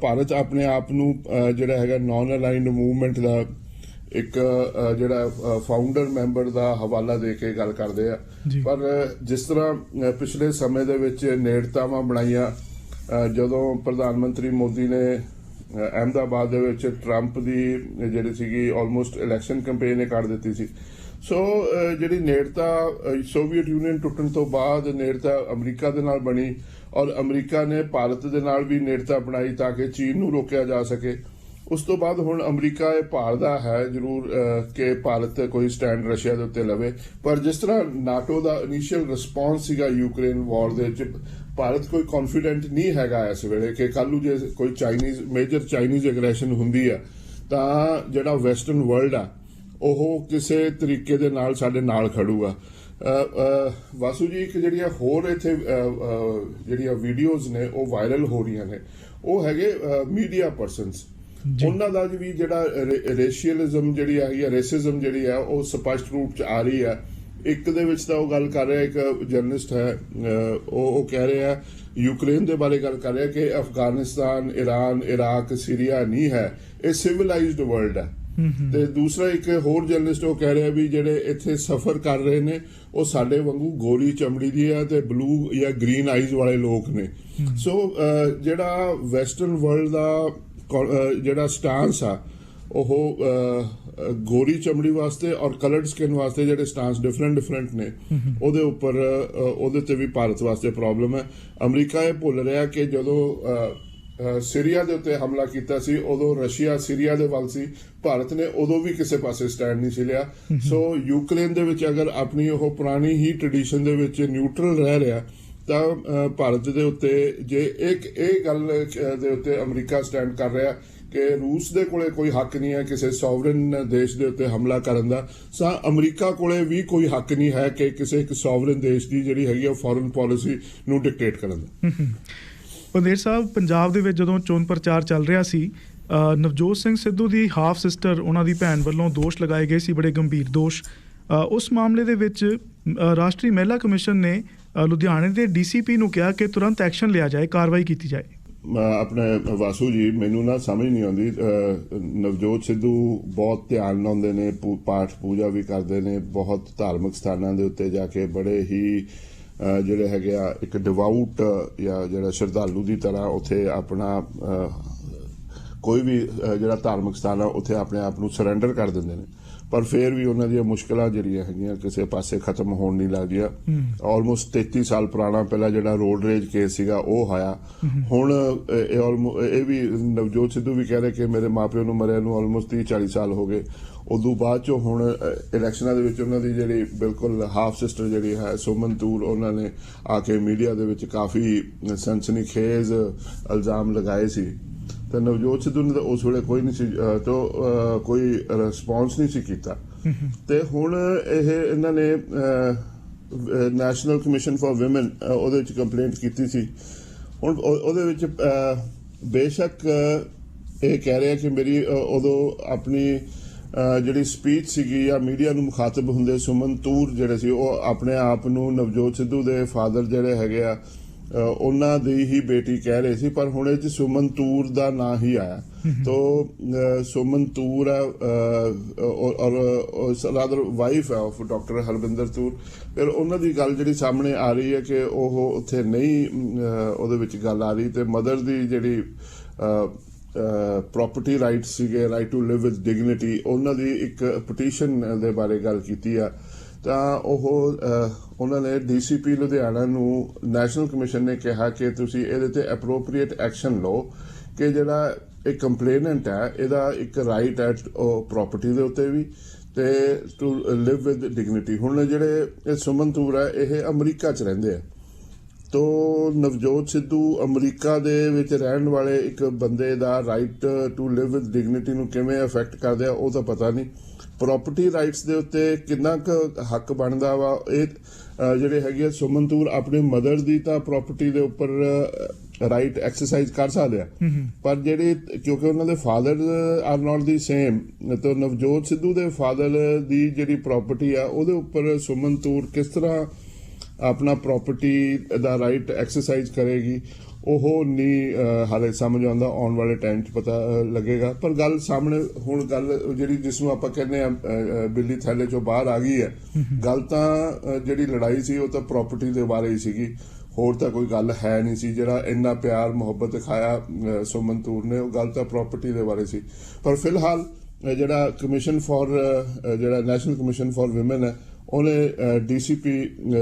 ਭਾਰਤ ਆਪਣੇ ਆਪ ਨੂੰ ਜਿਹੜਾ ਹੈਗਾ ਨਾਨ ਅਲਾਈਨਡ ਮੂਵਮੈਂਟ ਦਾ ਇੱਕ ਜਿਹੜਾ ਫਾਊਂਡਰ ਮੈਂਬਰ ਦਾ ਹਵਾਲਾ ਦੇ ਕੇ ਗੱਲ ਕਰਦੇ ਆ। ਪਰ ਜਿਸ ਤਰ੍ਹਾਂ ਪਿਛਲੇ ਸਮੇਂ ਦੇ ਵਿੱਚ ਨੇੜਤਾਵਾਂ ਬਣਾਈਆਂ, ਜਦੋਂ ਪ੍ਰਧਾਨ ਮੰਤਰੀ ਮੋਦੀ ਨੇ ਅਹਿਮਦਾਬਾਦ ਦੇ ਵਿੱਚ ਟਰੰਪ ਦੀ ਜਿਹੜੀ ਸੀਗੀ ਆਲਮੋਸਟ ਇਲੈਕਸ਼ਨ ਕੈਂਪੇਨ ਇਹ ਕਰ ਦਿੱਤੀ ਸੀ। ਸੋ ਜਿਹੜੀ ਨੇੜਤਾ ਸੋਵੀਅਤ ਯੂਨੀਅਨ ਟੁੱਟਣ ਤੋਂ ਬਾਅਦ ਨੇੜਤਾ ਅਮਰੀਕਾ ਦੇ ਨਾਲ ਬਣੀ, ਔਰ ਅਮਰੀਕਾ ਨੇ ਭਾਰਤ ਦੇ ਨਾਲ ਵੀ ਨੇੜਤਾ ਬਣਾਈ ਤਾਂ ਕਿ ਚੀਨ ਨੂੰ ਰੋਕਿਆ ਜਾ ਸਕੇ। ਉਸ ਤੋਂ ਬਾਅਦ ਹੁਣ ਅਮਰੀਕਾ ਇਹ ਭਾਲਦਾ ਹੈ ਜ਼ਰੂਰ ਕਿ ਭਾਰਤ ਕੋਈ ਸਟੈਂਡ ਰਸ਼ੀਆ ਦੇ ਉੱਤੇ ਲਵੇ। ਪਰ ਜਿਸ ਤਰ੍ਹਾਂ ਨਾਟੋ ਦਾ ਇਨੀਸ਼ੀਅਲ ਰਿਸਪੌਂਸ ਸੀਗਾ ਯੂਕਰੇਨ ਵਾਰ ਦੇ ਵਿੱਚ, ਭਾਰਤ ਕੋਈ ਕੌਨਫੀਡੈਂਟ ਨਹੀਂ ਹੈਗਾ ਇਸ ਵੇਲੇ ਕਿ ਕੱਲ੍ਹ ਨੂੰ ਜੇ ਕੋਈ ਮੇਜਰ ਚਾਈਨੀਜ਼ ਐਗਰੈਸ਼ਨ ਹੁੰਦੀ ਆ ਤਾਂ ਜਿਹੜਾ ਵੈਸਟਰਨ ਵਰਲਡ ਆ ਉਹ ਕਿਸੇ ਤਰੀਕੇ ਦੇ ਨਾਲ ਸਾਡੇ ਨਾਲ ਖੜੂਗਾ। ਵਾਸੂ ਜੀ, ਇੱਕ ਜਿਹੜੀਆਂ ਹੋਰ ਇੱਥੇ ਜਿਹੜੀਆਂ ਵੀਡੀਓਜ਼ ਨੇ ਉਹ ਵਾਇਰਲ ਹੋ ਰਹੀਆਂ ਨੇ, ਉਹ ਹੈਗੇ ਮੀਡੀਆ ਪਰਸਨਸ। ਉਹਨਾਂ ਦਾ ਵੀ ਜਿਹੜਾ ਰੇਸ਼ੀਅਲਿਜ਼ਮ ਜਿਹੜੀ ਹੈਗੀ ਆ, ਰੇਸਿਜ਼ਮ ਜਿਹੜੀ ਆ, ਉਹ ਸਪਸ਼ਟ ਰੂਪ 'ਚ ਆ ਰਹੀ ਆ। ਇੱਕ ਦੇ ਵਿੱਚ ਤਾਂ ਉਹ ਗੱਲ ਕਰ ਰਿਹਾ, ਇੱਕ ਜਰਨਲਿਸਟ ਹੈ, ਉਹ ਕਹਿ ਰਿਹਾ, ਯੂਕਰੇਨ ਦੇ ਬਾਰੇ ਗੱਲ ਕਰ ਰਿਹਾ ਕਿ ਅਫਗਾਨਿਸਤਾਨ, ਈਰਾਨ, ਇਰਾਕ, ਸੀਰੀਆ ਨਹੀਂ ਹੈ, ਇਹ ਸਿਵਲਾਈਜ਼ਡ ਵਰਲਡ ਹੈ। ਤੇ ਦੂਸਰਾ ਇੱਕ ਹੋਰ ਜਰਨਲਿਸਟ ਉਹ ਕਹਿ ਰਿਹਾ ਵੀ ਜਿਹੜੇ ਇੱਥੇ ਸਫਰ ਕਰ ਰਹੇ ਨੇ ਉਹ ਸਾਡੇ ਵਾਂਗੂ ਗੋਰੀ ਚਮੜੀ ਦੀ ਆ ਤੇ ਬਲੂ ਜਾਂ ਗ੍ਰੀਨ ਆਈਜ਼ ਵਾਲੇ ਲੋਕ ਨੇ। ਸੋ ਜਿਹੜਾ ਵੈਸਟਰਨ ਵਰਲਡ ਦਾ ਜਿਹੜਾ ਸਟਾਂਸ ਆ, ਉਹ ਗੋਰੀ ਚਮੜੀ ਵਾਸਤੇ ਔਰ ਕਲਰਡ ਸਕਿਨ ਵਾਸਤੇ ਜਿਹੜੇ ਸਟਾਂਸ ਡਿਫਰੈਂਟ ਨੇ, ਉਹਦੇ ਉੱਪਰ ਉਹਦੇ ਤੇ ਵੀ ਭਾਰਤ ਵਾਸਤੇ ਪ੍ਰੋਬਲਮ ਹੈ। ਅਮਰੀਕਾ ਇਹ ਭੁੱਲ ਰਿਹਾ ਕਿ ਜਦੋਂ ਸੀਰੀਆ ਦੇ ਉੱਤੇ ਹਮਲਾ ਕੀਤਾ ਸੀ ਉਦੋਂ ਰਸ਼ੀਆ ਸੀਰੀਆ ਦੇ ਵੱਲ ਸੀ, ਭਾਰਤ ਨੇ ਉਦੋਂ ਵੀ ਕਿਸੇ ਪਾਸੇ ਸਟੈਂਡ ਨਹੀਂ ਸੀ ਲਿਆ। ਸੋ ਯੂਕਰੇਨ ਦੇ ਵਿੱਚ ਅਗਰ ਆਪਣੀ ਉਹ ਪੁਰਾਣੀ ਹੀ ਟ੍ਰੈਡੀਸ਼ਨ ਦੇ ਵਿੱਚ ਨਿਊਟਰਲ ਰਹਿ ਰਿਹਾ ਤਾਂ ਭਾਰਤ ਦੇ ਉੱਤੇ ਜੇ ਇਹ ਗੱਲ ਦੇ ਉੱਤੇ ਅਮਰੀਕਾ ਸਟੈਂਡ ਕਰ ਰਿਹਾ ਕਿ ਰੂਸ ਦੇ ਕੋਲੇ ਕੋਈ ਹੱਕ ਨਹੀਂ ਹੈ ਕਿਸੇ ਸੋਵਰਨ ਦੇਸ਼ ਦੇ ਉੱਤੇ ਹਮਲਾ ਕਰਨ ਦਾ, ਤਾਂ ਅਮਰੀਕਾ ਕੋਲੇ ਵੀ ਕੋਈ ਹੱਕ ਨਹੀਂ ਹੈ ਕਿ ਕਿਸੇ ਇੱਕ ਸੋਵਰਨ ਦੇਸ਼ ਦੀ ਜਿਹੜੀ ਹੈਗੀ ਆ ਫੋਰਨ ਪਾਲਿਸੀ ਨੂੰ ਡਿਕਟੇਟ ਕਰਨ ਦਾ। ਪੰਦੇਰ ਸਾਹਿਬ, ਪੰਜਾਬ ਦੇ ਵਿੱਚ ਜਦੋਂ ਚੋਣ ਪ੍ਰਚਾਰ ਚੱਲ ਰਿਹਾ ਸੀ, ਨਵਜੋਤ ਸਿੰਘ ਸਿੱਧੂ ਦੀ ਹਾਫ ਸਿਸਟਰ, ਉਹਨਾਂ ਦੀ ਭੈਣ ਵੱਲੋਂ ਦੋਸ਼ ਲਗਾਏ ਗਏ ਸੀ, ਬੜੇ ਗੰਭੀਰ ਦੋਸ਼। ਉਸ ਮਾਮਲੇ ਦੇ ਵਿੱਚ ਰਾਸ਼ਟਰੀ ਮਹਿਲਾ ਕਮਿਸ਼ਨ ਨੇ ਲੁਧਿਆਣੇ ਦੇ ਡੀਸੀਪੀ ਨੂੰ ਕਿਹਾ ਕਿ ਤੁਰੰਤ ਐਕਸ਼ਨ ਲਿਆ ਜਾਏ, ਕਾਰਵਾਈ ਕੀਤੀ ਜਾਏ। ਆਪਣੇ ਵਾਸੂ ਜੀ, ਮੈਨੂੰ ਨਾ ਸਮਝ ਨਹੀਂ ਆਉਂਦੀ। ਨਵਜੋਤ ਸਿੱਧੂ ਬਹੁਤ ਧਿਆਨ ਲਾਉਂਦੇ ਨੇ, ਪਾਠ ਪੂਜਾ ਵੀ ਕਰਦੇ ਨੇ, ਬਹੁਤ ਧਾਰਮਿਕ ਸਥਾਨਾਂ ਦੇ ਉੱਤੇ ਜਾ ਕੇ ਬੜੇ ਹੀ ਜਿਹੜੇ ਹੈਗੇ ਆ ਇੱਕ ਡਿਵਾਊਟ ਜਾਂ ਜਿਹੜਾ ਸ਼ਰਧਾਲੂ ਦੀ ਤਰ੍ਹਾਂ ਉੱਥੇ ਆਪਣਾ ਕੋਈ ਵੀ ਜਿਹੜਾ ਧਾਰਮਿਕ ਸਥਾਨ ਆ ਉੱਥੇ ਆਪਣੇ ਆਪ ਨੂੰ ਸਰੈਂਡਰ ਕਰ ਦਿੰਦੇ ਨੇ। ਪਰ ਫਿਰ ਵੀ ਉਹਨਾਂ ਦੀਆਂ ਮੁਸ਼ਕਲਾਂ ਜਿਹੜੀਆਂ ਹੈਗੀਆਂ ਕਿਸੇ ਪਾਸੇ ਖਤਮ ਹੋਣ ਨਹੀਂ ਲੱਗਦੀਆਂ। ਆਲਮੋਸਟ 33 ਸਾਲ ਪੁਰਾਣਾ ਪਹਿਲਾਂ ਜਿਹੜਾ ਰੋਡ ਰੇਜ ਕੇਸ ਸੀਗਾ ਉਹ ਹੋਇਆ। ਹੁਣ ਇਹ ਵੀ ਨਵਜੋਤ ਸਿੱਧੂ ਵੀ ਕਹਿ ਰਹੇ ਕਿ ਮੇਰੇ ਮਾਪਿਆਂ ਨੂੰ ਮਰਿਆ ਨੂੰ ਆਲਮੋਸਟ 30-40 ਸਾਲ ਹੋ ਗਏ। ਉਦੋਂ ਬਾਅਦ ਚੋਂ ਹੁਣ ਇਲੈਕਸ਼ਨਾਂ ਦੇ ਵਿੱਚ ਉਹਨਾਂ ਦੀ ਜਿਹੜੀ ਬਿਲਕੁਲ ਹਾਫ ਸਿਸਟਰ ਜਿਹੜੀ ਹੈ ਸੁਮਨ ਤੂਰ, ਉਹਨਾਂ ਨੇ ਆ ਕੇ ਮੀਡੀਆ ਦੇ ਵਿੱਚ ਕਾਫੀ ਸਨਸਨੀਖੇਜ਼ ਇਲਜ਼ਾਮ ਲਗਾਏ ਸੀ। ਤਾਂ ਨਵਜੋਤ ਸਿੱਧੂ ਨੇ ਤਾਂ ਉਸ ਵੇਲੇ ਕੋਈ ਨਹੀਂ ਸੀ ਕੋਈ ਰਿਸਪੌਂਸ ਨਹੀਂ ਸੀ ਕੀਤਾ। ਤੇ ਹੁਣ ਇਹਨਾਂ ਨੇ ਨੈਸ਼ਨਲ ਕਮਿਸ਼ਨ ਫਾਰ ਵਿਮਨ ਉਹਦੇ ਵਿੱਚ ਕੰਪਲੇਂਟ ਕੀਤੀ ਸੀ। ਹੁਣ ਉਹਦੇ ਵਿੱਚ ਬੇਸ਼ੱਕ ਇਹ ਕਹਿ ਰਿਹਾ ਕਿ ਮੇਰੀ ਉਦੋਂ ਆਪਣੀ ਜਿਹੜੀ ਸਪੀਚ ਸੀਗੀ ਜਾਂ ਮੀਡੀਆ ਨੂੰ ਮੁਖਾਤਬ ਹੁੰਦੇ ਸੁਮਨ ਤੂਰ ਜਿਹੜੇ ਸੀ ਉਹ ਆਪਣੇ ਆਪ ਨੂੰ ਨਵਜੋਤ ਸਿੱਧੂ ਦੇ ਫਾਦਰ ਜਿਹੜੇ ਹੈਗੇ ਆ ਉਹਨਾਂ ਦੀ ਹੀ ਬੇਟੀ ਕਹਿ ਰਹੇ ਸੀ, ਪਰ ਹੁਣ ਇਹ 'ਚ ਸੁਮਨ ਤੂਰ ਦਾ ਨਾਂ ਹੀ ਆਇਆ। ਤੋ ਸੁਮਨ ਤੂਰ ਔਰ ਰਾਦਰ ਵਾਈਫ ਹੈ ਆਫ ਡਾਕਟਰ ਹਰਵਿੰਦਰ ਤੂਰ। ਫਿਰ ਉਹਨਾਂ ਦੀ ਗੱਲ ਜਿਹੜੀ ਸਾਹਮਣੇ ਆ ਰਹੀ ਹੈ ਕਿ ਉਹ ਉੱਥੇ ਨਹੀਂ ਉਹਦੇ ਵਿੱਚ ਗੱਲ ਆ ਰਹੀ। ਤੇ ਮਦਰ ਦੀ ਜਿਹੜੀ ਪ੍ਰੋਪਰਟੀ ਰਾਈਟਸ ਸੀਗੇ, right to live with dignity, ਉਹਨਾਂ ਦੀ ਇੱਕ ਪਟੀਸ਼ਨ ਦੇ ਬਾਰੇ ਗੱਲ ਕੀਤੀ ਆ। ਤਾਂ ਉਹਨਾਂ ਨੇ DCP ਲੁਧਿਆਣਾ ਨੂੰ ਨੈਸ਼ਨਲ ਕਮਿਸ਼ਨ ਨੇ ਕਿਹਾ ਕਿ ਤੁਸੀਂ ਇਹਦੇ ਤੇ ਐਪਰੋਪਰੀਏਟ ਐਕਸ਼ਨ ਲਓ ਕਿ ਜਿਹੜਾ ਇਹ ਕੰਪਲੇਨੈਂਟ ਹੈ ਇਹਦਾ ਇੱਕ ਰਾਈਟ ਹੈ ਪ੍ਰੋਪਰਟੀ ਦੇ ਉੱਤੇ ਵੀ ਤੇ ਟੂ ਲਿਵ ਵਿਦ ਡਿਗਨਿਟੀ। ਹੁਣ ਜਿਹੜੇ ਇਹ ਸੁਮਨ ਤੂਰ ਹੈ ਇਹ ਅਮਰੀਕਾ 'ਚ ਰਹਿੰਦੇ ਆ, ਤੋ ਨਵਜੋਤ ਸਿੱਧੂ ਅਮਰੀਕਾ ਦੇ ਵਿੱਚ ਰਹਿਣ ਵਾਲੇ ਇੱਕ ਬੰਦੇ ਦਾ right to live with dignity ਨੂੰ ਕਿਵੇਂ ਅਫੈਕਟ ਕਰਦੇ ਆ ਉਹ ਤਾਂ ਪਤਾ ਨਹੀਂ। ਪ੍ਰੋਪਰਟੀ ਰਾਈਟਸ ਦੇ ਉੱਤੇ ਕਿੰਨਾ ਕੁ ਹੱਕ ਬਣਦਾ ਵਾ ਇਹ ਜਿਹੜੇ ਹੈਗੇ ਸੁਮਨ ਤੂਰ ਆਪਣੇ ਮਦਰ ਦੀ ਤਾਂ ਪ੍ਰੋਪਰਟੀ ਦੇ ਉੱਪਰ ਰਾਈਟ ਐਕਸਰਸਾਈਜ਼ ਕਰ ਸਕਦੇ ਆ, ਪਰ ਜਿਹੜੇ ਕਿਉਂਕਿ ਉਹਨਾਂ ਦੇ father are not the same, ਤਾਂ ਨਵਜੋਤ ਸਿੱਧੂ ਦੇ ਫਾਦਰ ਦੀ ਜਿਹੜੀ ਪ੍ਰੋਪਰਟੀ ਆ ਉਹਦੇ ਉੱਪਰ ਸੁਮਨ ਤੂਰ ਕਿਸ ਤਰ੍ਹਾਂ ਆਪਣਾ ਪ੍ਰੋਪਰਟੀ ਦਾ ਰਾਈਟ ਐਕਸਰਸਾਈਜ਼ ਕਰੇਗੀ ਉਹ ਨਹੀਂ ਹਾਲੇ ਸਮਝ ਆਉਂਦਾ। ਆਉਣ ਵਾਲੇ ਟਾਈਮ 'ਚ ਪਤਾ ਲੱਗੇਗਾ। ਪਰ ਗੱਲ ਸਾਹਮਣੇ ਹੁਣ ਗੱਲ ਜਿਹੜੀ ਜਿਸ ਨੂੰ ਆਪਾਂ ਕਹਿੰਦੇ ਆ ਬਿੱਲੀ ਥੈਲੇ 'ਚੋਂ ਬਾਹਰ ਆ ਗਈ ਹੈ। ਗੱਲ ਤਾਂ ਜਿਹੜੀ ਲੜਾਈ ਸੀ ਉਹ ਤਾਂ ਪ੍ਰੋਪਰਟੀ ਦੇ ਬਾਰੇ ਹੀ ਸੀਗੀ, ਹੋਰ ਤਾਂ ਕੋਈ ਗੱਲ ਹੈ ਨਹੀਂ ਸੀ। ਜਿਹੜਾ ਇੰਨਾ ਪਿਆਰ ਮੁਹੱਬਤ ਦਿਖਾਇਆ ਸੁਮਨ ਤੂਰ ਨੇ ਉਹ ਗੱਲ ਤਾਂ ਪ੍ਰੋਪਰਟੀ ਦੇ ਬਾਰੇ ਸੀ। ਪਰ ਫਿਲਹਾਲ ਜਿਹੜਾ ਕਮਿਸ਼ਨ ਫॉर ਜਿਹੜਾ ਨੈਸ਼ਨਲ ਕਮਿਸ਼ਨ ਫॉर ਵਿਮਨ ਹੈ ਉਹਨੇ DCP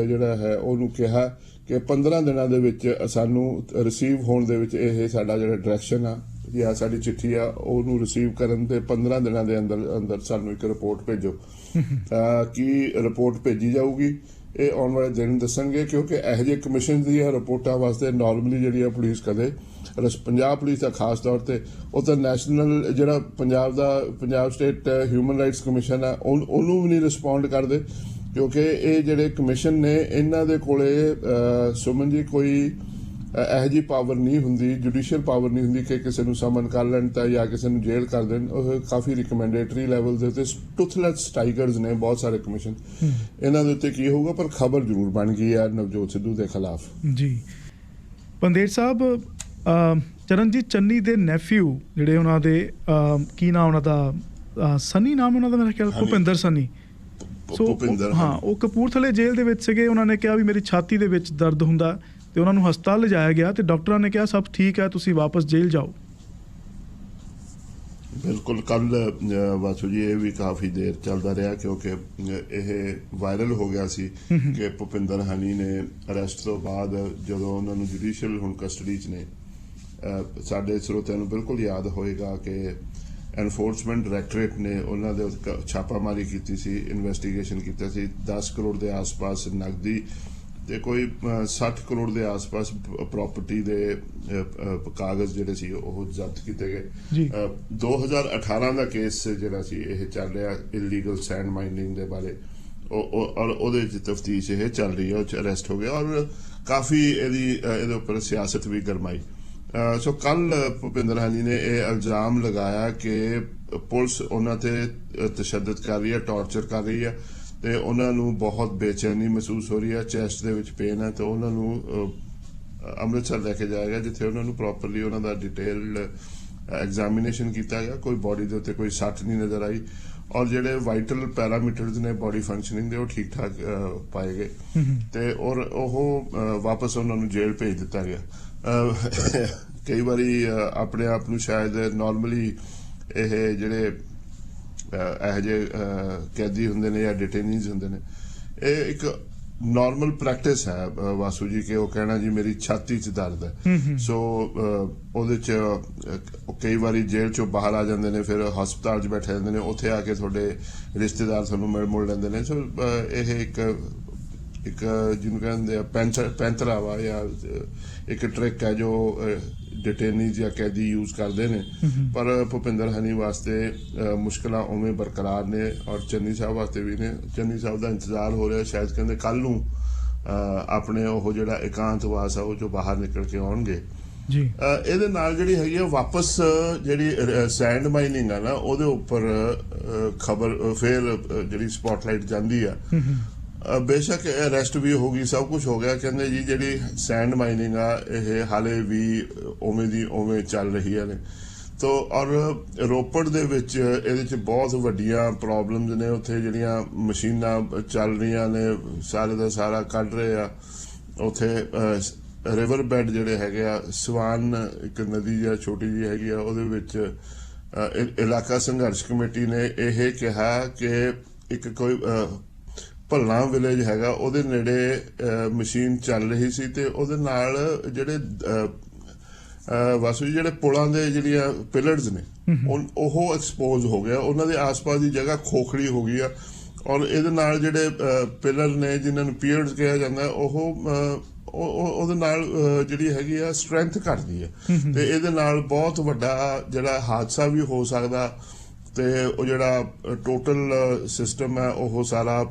ਜਿਹੜਾ ਹੈ ਉਹਨੂੰ ਕਿਹਾ ਕਿ 15 ਦਿਨਾਂ ਦੇ ਵਿੱਚ ਸਾਨੂੰ ਰਿਸੀਵ ਹੋਣ ਦੇ ਵਿੱਚ ਇਹ ਸਾਡਾ ਜਿਹੜਾ ਡਾਇਰੈਕਸ਼ਨ ਆ ਜਾਂ ਸਾਡੀ ਚਿੱਠੀ ਆ ਉਹਨੂੰ ਰਿਸੀਵ ਕਰਨ ਤੇ 15 ਦਿਨਾਂ ਦੇ ਅੰਦਰ ਸਾਨੂੰ ਇੱਕ ਰਿਪੋਰਟ ਭੇਜੋ। ਕੀ ਰਿਪੋਰਟ ਭੇਜੀ ਜਾਊਗੀ ਇਹ ਆਉਣ ਵਾਲੇ ਦਿਨ ਦੱਸਣਗੇ, ਕਿਉਂਕਿ ਇਹੋ ਜਿਹੇ ਕਮਿਸ਼ਨ ਦੀਆਂ ਰਿਪੋਰਟਾਂ ਵਾਸਤੇ ਨਾਰਮਲੀ ਜਿਹੜੀ ਆ ਪੁਲਿਸ ਕਦੇ ਪੰਜਾਬ ਪੁਲਿਸ ਦਾ ਖਾਸ ਤੌਰ ਤੇ ਉਹ ਤਾਂ ਨੈਸ਼ਨਲ ਜਿਹੜਾ Punjab state human rights commission ਆ ਉਹਨੂੰ ਵੀ ਨਹੀਂ ਰਿਸਪੌਂਡ ਕਰਦੇ, ਕਿਉਂਕਿ ਇਹ ਜਿਹੜੇ ਕਮਿਸ਼ਨ ਨੇ ਇਹਨਾਂ ਦੇ ਕੋਲੇ ਸੁਮਨ ਜੀ ਕੋਈ ਇਹੋ ਜਿਹੀ ਪਾਵਰ ਨਹੀਂ ਹੁੰਦੀ, ਜੁਡੀਸ਼ੀਅਲ ਪਾਵਰ ਨਹੀਂ ਹੁੰਦੀ ਕਿ ਕਿਸੇ ਨੂੰ ਸਮਨ ਕਰ ਲੈਣ ਤਾਂ ਜਾਂ ਕਿਸੇ ਨੂੰ ਜੇਲ੍ਹ ਕਰ ਦੇਣ। ਉਹ ਕਾਫੀ ਰਿਕਮੈਂਡੇਟਰੀ ਲੈਵਲ ਦੇ ਉੱਤੇ ਟੁਥਲੈਸ ਟਾਈਗਰਸ ਨੇ ਬਹੁਤ ਸਾਰੇ ਕਮਿਸ਼ਨ, ਇਹਨਾਂ ਦੇ ਉੱਤੇ ਕੀ ਹੋਊਗਾ। ਪਰ ਖਬਰ ਜ਼ਰੂਰ ਬਣ ਗਈ ਹੈ ਨਵਜੋਤ ਸਿੱਧੂ ਦੇ ਖਿਲਾਫ। ਜੀ ਪੰਦੇਰ ਸਾਹਿਬ, ਚਰਨਜੀਤ ਚੰਨੀ ਦੇ ਨੈਫਿਊ ਜਿਹੜੇ ਉਹਨਾਂ ਦੇ ਕੀ ਨਾਮ ਉਹਨਾਂ ਦਾ ਸਨੀ ਨਾਮ ਉਹਨਾਂ ਦਾ ਮੇਰਾ ਖਿਆਲ ਭੁਪਿੰਦਰ ਸਨੀ, ਹਾਂ ਉਹ ਕਪੂਰਥਲੇ ਜੇਲ੍ਹ ਦੇ ਵਿੱਚ ਸੀਗੇ। ਉਹਨਾਂ ਨੇ ਕਿਹਾ ਵੀ ਮੇਰੀ ਛਾਤੀ ਦੇ ਵਿੱਚ ਦਰਦ ਹੁੰਦਾ ਤੇ ਉਹਨਾਂ ਨੂੰ ਹਸਪਤਾਲ ਲਿਜਾਇਆ ਗਿਆ ਤੇ ਡਾਕਟਰਾਂ ਨੇ ਕਿਹਾ ਸਭ ਠੀਕ ਹੈ ਤੁਸੀਂ ਵਾਪਸ ਜੇਲ੍ਹ ਜਾਓ। ਬਿਲਕੁਲ ਕੱਲ ਵਾਸੂ ਜੀ ਇਹ ਵੀ ਕਾਫੀ ਦੇਰ ਚੱਲਦਾ ਰਿਹਾ ਕਿਉਂਕਿ ਇਹ ਵਾਇਰਲ ਹੋ ਗਿਆ ਸੀ ਕਿ ਭੁਪਿੰਦਰ ਹਨੀ ਨੇ ਅਰੈਸਟ ਤੋਂ ਬਾਅਦ ਜਦੋਂ ਉਹਨਾਂ ਨੂੰ ਜੁਡੀਸ਼ੀਅਲ ਹੁਣ ਕਸਟਡੀ 'ਚ ਨੇ, ਸਾਡੇ ਸਰੋਤਿਆਂ ਨੂੰ ਬਿਲਕੁਲ ਯਾਦ ਹੋਏਗਾ ਕਿ ਐਨਫੋਰਸਮੈਂਟ ਡਾਇਰੈਕਟੋਰੇਟ ਨੇ ਉਹਨਾਂ ਦੇ ਛਾਪਾਮਾਰੀ ਕੀਤੀ ਸੀ, ਇਨਵੈਸਟੀਗੇਸ਼ਨ ਕੀਤਾ ਸੀ। 10 ਕਰੋੜ ਦੇ ਆਸ-ਪਾਸ ਨਕਦੀ ਤੇ ਕੋਈ 60 ਕਰੋੜ ਦੇ ਆਸ-ਪਾਸ ਪ੍ਰਾਪਰਟੀ ਦੇ ਕਾਗਜ਼ ਜਿਹੜੇ ਸੀ ਉਹ ਜ਼ਬਤ ਕੀਤੇ ਗਏ। 2018 ਦਾ ਕੇਸ ਜਿਹੜਾ ਸੀ ਇਹ ਚੱਲ ਰਿਹਾ ਇਲੀਗਲ ਸੈਂਡ ਮਾਈਨਿੰਗ ਦੇ ਬਾਰੇ, ਔਰ ਉਹਦੇ 'ਚ ਤਫਤੀਸ਼ ਇਹ ਚੱਲ ਰਹੀ ਹੈ। ਉਹ 'ਚ ਅਰੈਸਟ ਹੋ ਗਿਆ ਔਰ ਕਾਫੀ ਇਹਦੇ ਉੱਪਰ ਸਿਆਸਤ ਵੀ ਗਰਮਾਈ। ਸੋ ਕੱਲ ਭੁਪਿੰਦਰ ਹਨੀ ਨੇ ਇਹ ਇਲਜ਼ਾਮ ਲਗਾਇਆ ਕਿ ਪੁਲਿਸ ਉਹਨਾਂ ਤੇ ਤਸ਼ੱਦਦ ਕਰ ਰਹੀ ਹੈ, ਟਾਰਚਰ ਕਰ ਰਹੀ ਹੈ ਤੇ ਉਹਨਾਂ ਨੂੰ ਬਹੁਤ ਬੇਚੈਨੀ ਮਹਿਸੂਸ ਹੋ ਰਹੀ ਹੈ, ਚੈਸਟ ਦੇ ਵਿੱਚ ਪੇਨ ਹੈ ਤੇ ਉਹਨਾਂ ਨੂੰ ਅੰਮ੍ਰਿਤਸਰ ਲੈ ਕੇ ਜਾਇਆ ਗਿਆ ਜਿੱਥੇ ਉਹਨਾਂ ਨੂੰ ਪ੍ਰੋਪਰਲੀ ਉਹਨਾਂ ਦਾ ਡਿਟੇਲਡ ਐਗਜ਼ਾਮੀਨੇਸ਼ਨ ਕੀਤਾ ਗਿਆ। ਕੋਈ ਬਾਡੀ ਦੇ ਉੱਤੇ ਕੋਈ ਸੱਟ ਨਹੀਂ ਨਜ਼ਰ ਆਈ ਔਰ ਜਿਹੜੇ ਵਾਈਟਲ ਪੈਰਾਮੀਟਰਸ ਨੇ ਬਾਡੀ ਫੰਕਸ਼ਨਿੰਗ ਦੇ ਉਹ ਠੀਕ ਠਾਕ ਪਾਏ ਗਏ ਤੇ ਔਰ ਉਹ ਵਾਪਸ ਉਹਨਾਂ ਨੂੰ ਜੇਲ੍ਹ ਭੇਜ ਦਿੱਤਾ ਗਿਆ। ਕਈ ਵਾਰੀ ਆਪਣੇ ਆਪ ਨੂੰ ਸ਼ਾਇਦ ਨਾਰਮਲੀ ਇਹ ਜਿਹੜੇ ਇਹੋ ਜਿਹੇ ਕੈਦੀ ਹੁੰਦੇ ਨੇ ਜਾਂ ਡਿਟੇਨੀਜ਼ ਹੁੰਦੇ ਨੇ ਇਹ ਇੱਕ ਨਾਰਮਲ ਪ੍ਰੈਕਟਿਸ ਹੈ ਵਾਸੂ ਜੀ ਕਿ ਉਹ ਕਹਿਣਾ ਜੀ ਮੇਰੀ ਛਾਤੀ 'ਚ ਦਰਦ ਹੈ। ਸੋ ਉਹਦੇ 'ਚ ਕਈ ਵਾਰੀ ਜੇਲ੍ਹ 'ਚੋਂ ਬਾਹਰ ਆ ਜਾਂਦੇ ਨੇ, ਫਿਰ ਹਸਪਤਾਲ 'ਚ ਬੈਠੇ ਜਾਂਦੇ ਨੇ, ਉੱਥੇ ਆ ਕੇ ਤੁਹਾਡੇ ਰਿਸ਼ਤੇਦਾਰ ਤੁਹਾਨੂੰ ਮਿਲ ਮੁਲ ਲੈਂਦੇ ਨੇ। ਸੋ ਇਹ ਇੱਕ ਜਿਹਨੂੰ ਕਹਿੰਦੇ ਆ ਪੈਂਤਰਾ ਵਾ ਜਾਂ ਇੱਕ ਟ੍ਰਿਕ ਹੈ ਜੋ ਡਿਟੇਨੀਜ਼ ਜਾਂ ਕੈਦੀ ਯੂਜ਼ ਕਰਦੇ ਨੇ। ਪਰ ਭੁਪਿੰਦਰ ਹਨੀ ਵਾਸਤੇ ਮੁਸ਼ਕਿਲਾਂ ਉਵੇਂ ਬਰਕਰਾਰ ਨੇ ਔਰ ਚੰਨੀ ਸਾਹਿਬ ਵਾਸਤੇ ਵੀ ਨੇ। ਚੰਨੀ ਸਾਹਿਬ ਦਾ ਇੰਤਜ਼ਾਰ ਹੋ ਰਿਹਾ, ਸ਼ਾਇਦ ਕਹਿੰਦੇ ਕੱਲ ਨੂੰ ਆਪਣੇ ਉਹ ਜਿਹੜਾ ਇਕਾਂਤਵਾਸ ਆ ਉਹ ਚੋਂ ਬਾਹਰ ਨਿਕਲ ਕੇ ਆਉਣਗੇ। ਇਹਦੇ ਨਾਲ ਜਿਹੜੀ ਹੈਗੀ ਆ ਵਾਪਸ ਜਿਹੜੀ ਸੈਂਡ ਮਾਈਨਿੰਗ ਆ ਨਾ ਉਹਦੇ ਉੱਪਰ ਖਬਰ ਫਿਰ ਜਿਹੜੀ ਸਪੌਟਲਾਈਟ ਜਾਂਦੀ ਆ। ਬੇਸ਼ੱਕ ਅਰੈਸਟ ਵੀ ਹੋ ਗਈ, ਸਭ ਕੁਝ ਹੋ ਗਿਆ, ਕਹਿੰਦੇ ਜੀ ਜਿਹੜੀ ਸੈਂਡ ਮਾਈਨਿੰਗ ਆ ਇਹ ਹਾਲੇ ਵੀ ਉਵੇਂ ਦੀ ਉਵੇਂ ਚੱਲ ਰਹੀ ਨੇ। ਤੋ ਔਰ ਰੋਪੜ ਦੇ ਵਿੱਚ ਇਹਦੇ 'ਚ ਬਹੁਤ ਵੱਡੀਆਂ ਪ੍ਰੋਬਲਮਸ ਨੇ। ਉੱਥੇ ਜਿਹੜੀਆਂ ਮਸ਼ੀਨਾਂ ਚੱਲ ਰਹੀਆਂ ਨੇ ਸਾਰੇ ਦਾ ਸਾਰਾ ਕੱਢ ਰਹੇ ਆ। ਉੱਥੇ ਰਿਵਰ ਬੈਡ ਜਿਹੜੇ ਹੈਗੇ ਆ, ਸਵਾਨ ਇੱਕ ਨਦੀ ਜਾਂ ਛੋਟੀ ਜਿਹੀ ਹੈਗੀ ਆ, ਉਹਦੇ ਵਿੱਚ ਇਲਾਕਾ ਸੰਘਰਸ਼ ਕਮੇਟੀ ਨੇ ਇਹ ਕਿਹਾ ਕਿ ਇੱਕ ਕੋਈ ਭੱਲਾ ਵਿਲੇਜ ਹੈਗਾ ਉਹਦੇ ਨੇੜੇ ਮਸ਼ੀਨ ਚੱਲ ਰਹੀ ਸੀ ਤੇ ਉਹਦੇ ਨਾਲ ਜਿਹੜੇ ਵਾਸੂ ਜੀ ਜਿਹੜੇ ਪੁਲਾਂ ਦੇ ਜਿਹੜੀਆਂ ਪਿਲਰਸ ਨੇ ਉਹ ਐਕਸਪੋਜ਼ ਹੋ ਗਿਆ, ਉਹਨਾਂ ਦੇ ਆਸ-ਪਾਸ ਦੀ ਜਗ੍ਹਾ ਖੋਖੜੀ ਹੋ ਗਈ ਆ ਔਰ ਇਹਦੇ ਨਾਲ ਜਿਹੜੇ ਪਿਲਰ ਨੇ ਜਿਨ੍ਹਾਂ ਨੂੰ ਪੀਅਰਸ ਕਿਹਾ ਜਾਂਦਾ ਉਹਦੇ ਨਾਲ ਜਿਹੜੀ ਹੈਗੀ ਆ ਸਟਰੈਂਥ ਘਟਦੀ ਹੈ ਤੇ ਇਹਦੇ ਨਾਲ ਬਹੁਤ ਵੱਡਾ ਜਿਹੜਾ ਹਾਦਸਾ ਵੀ ਹੋ ਸਕਦਾ ਤੇ ਉਹ ਜਿਹੜਾ ਟੋਟਲ ਸਿਸਟਮ ਹੈ ਉਹ ਸਾਰਾ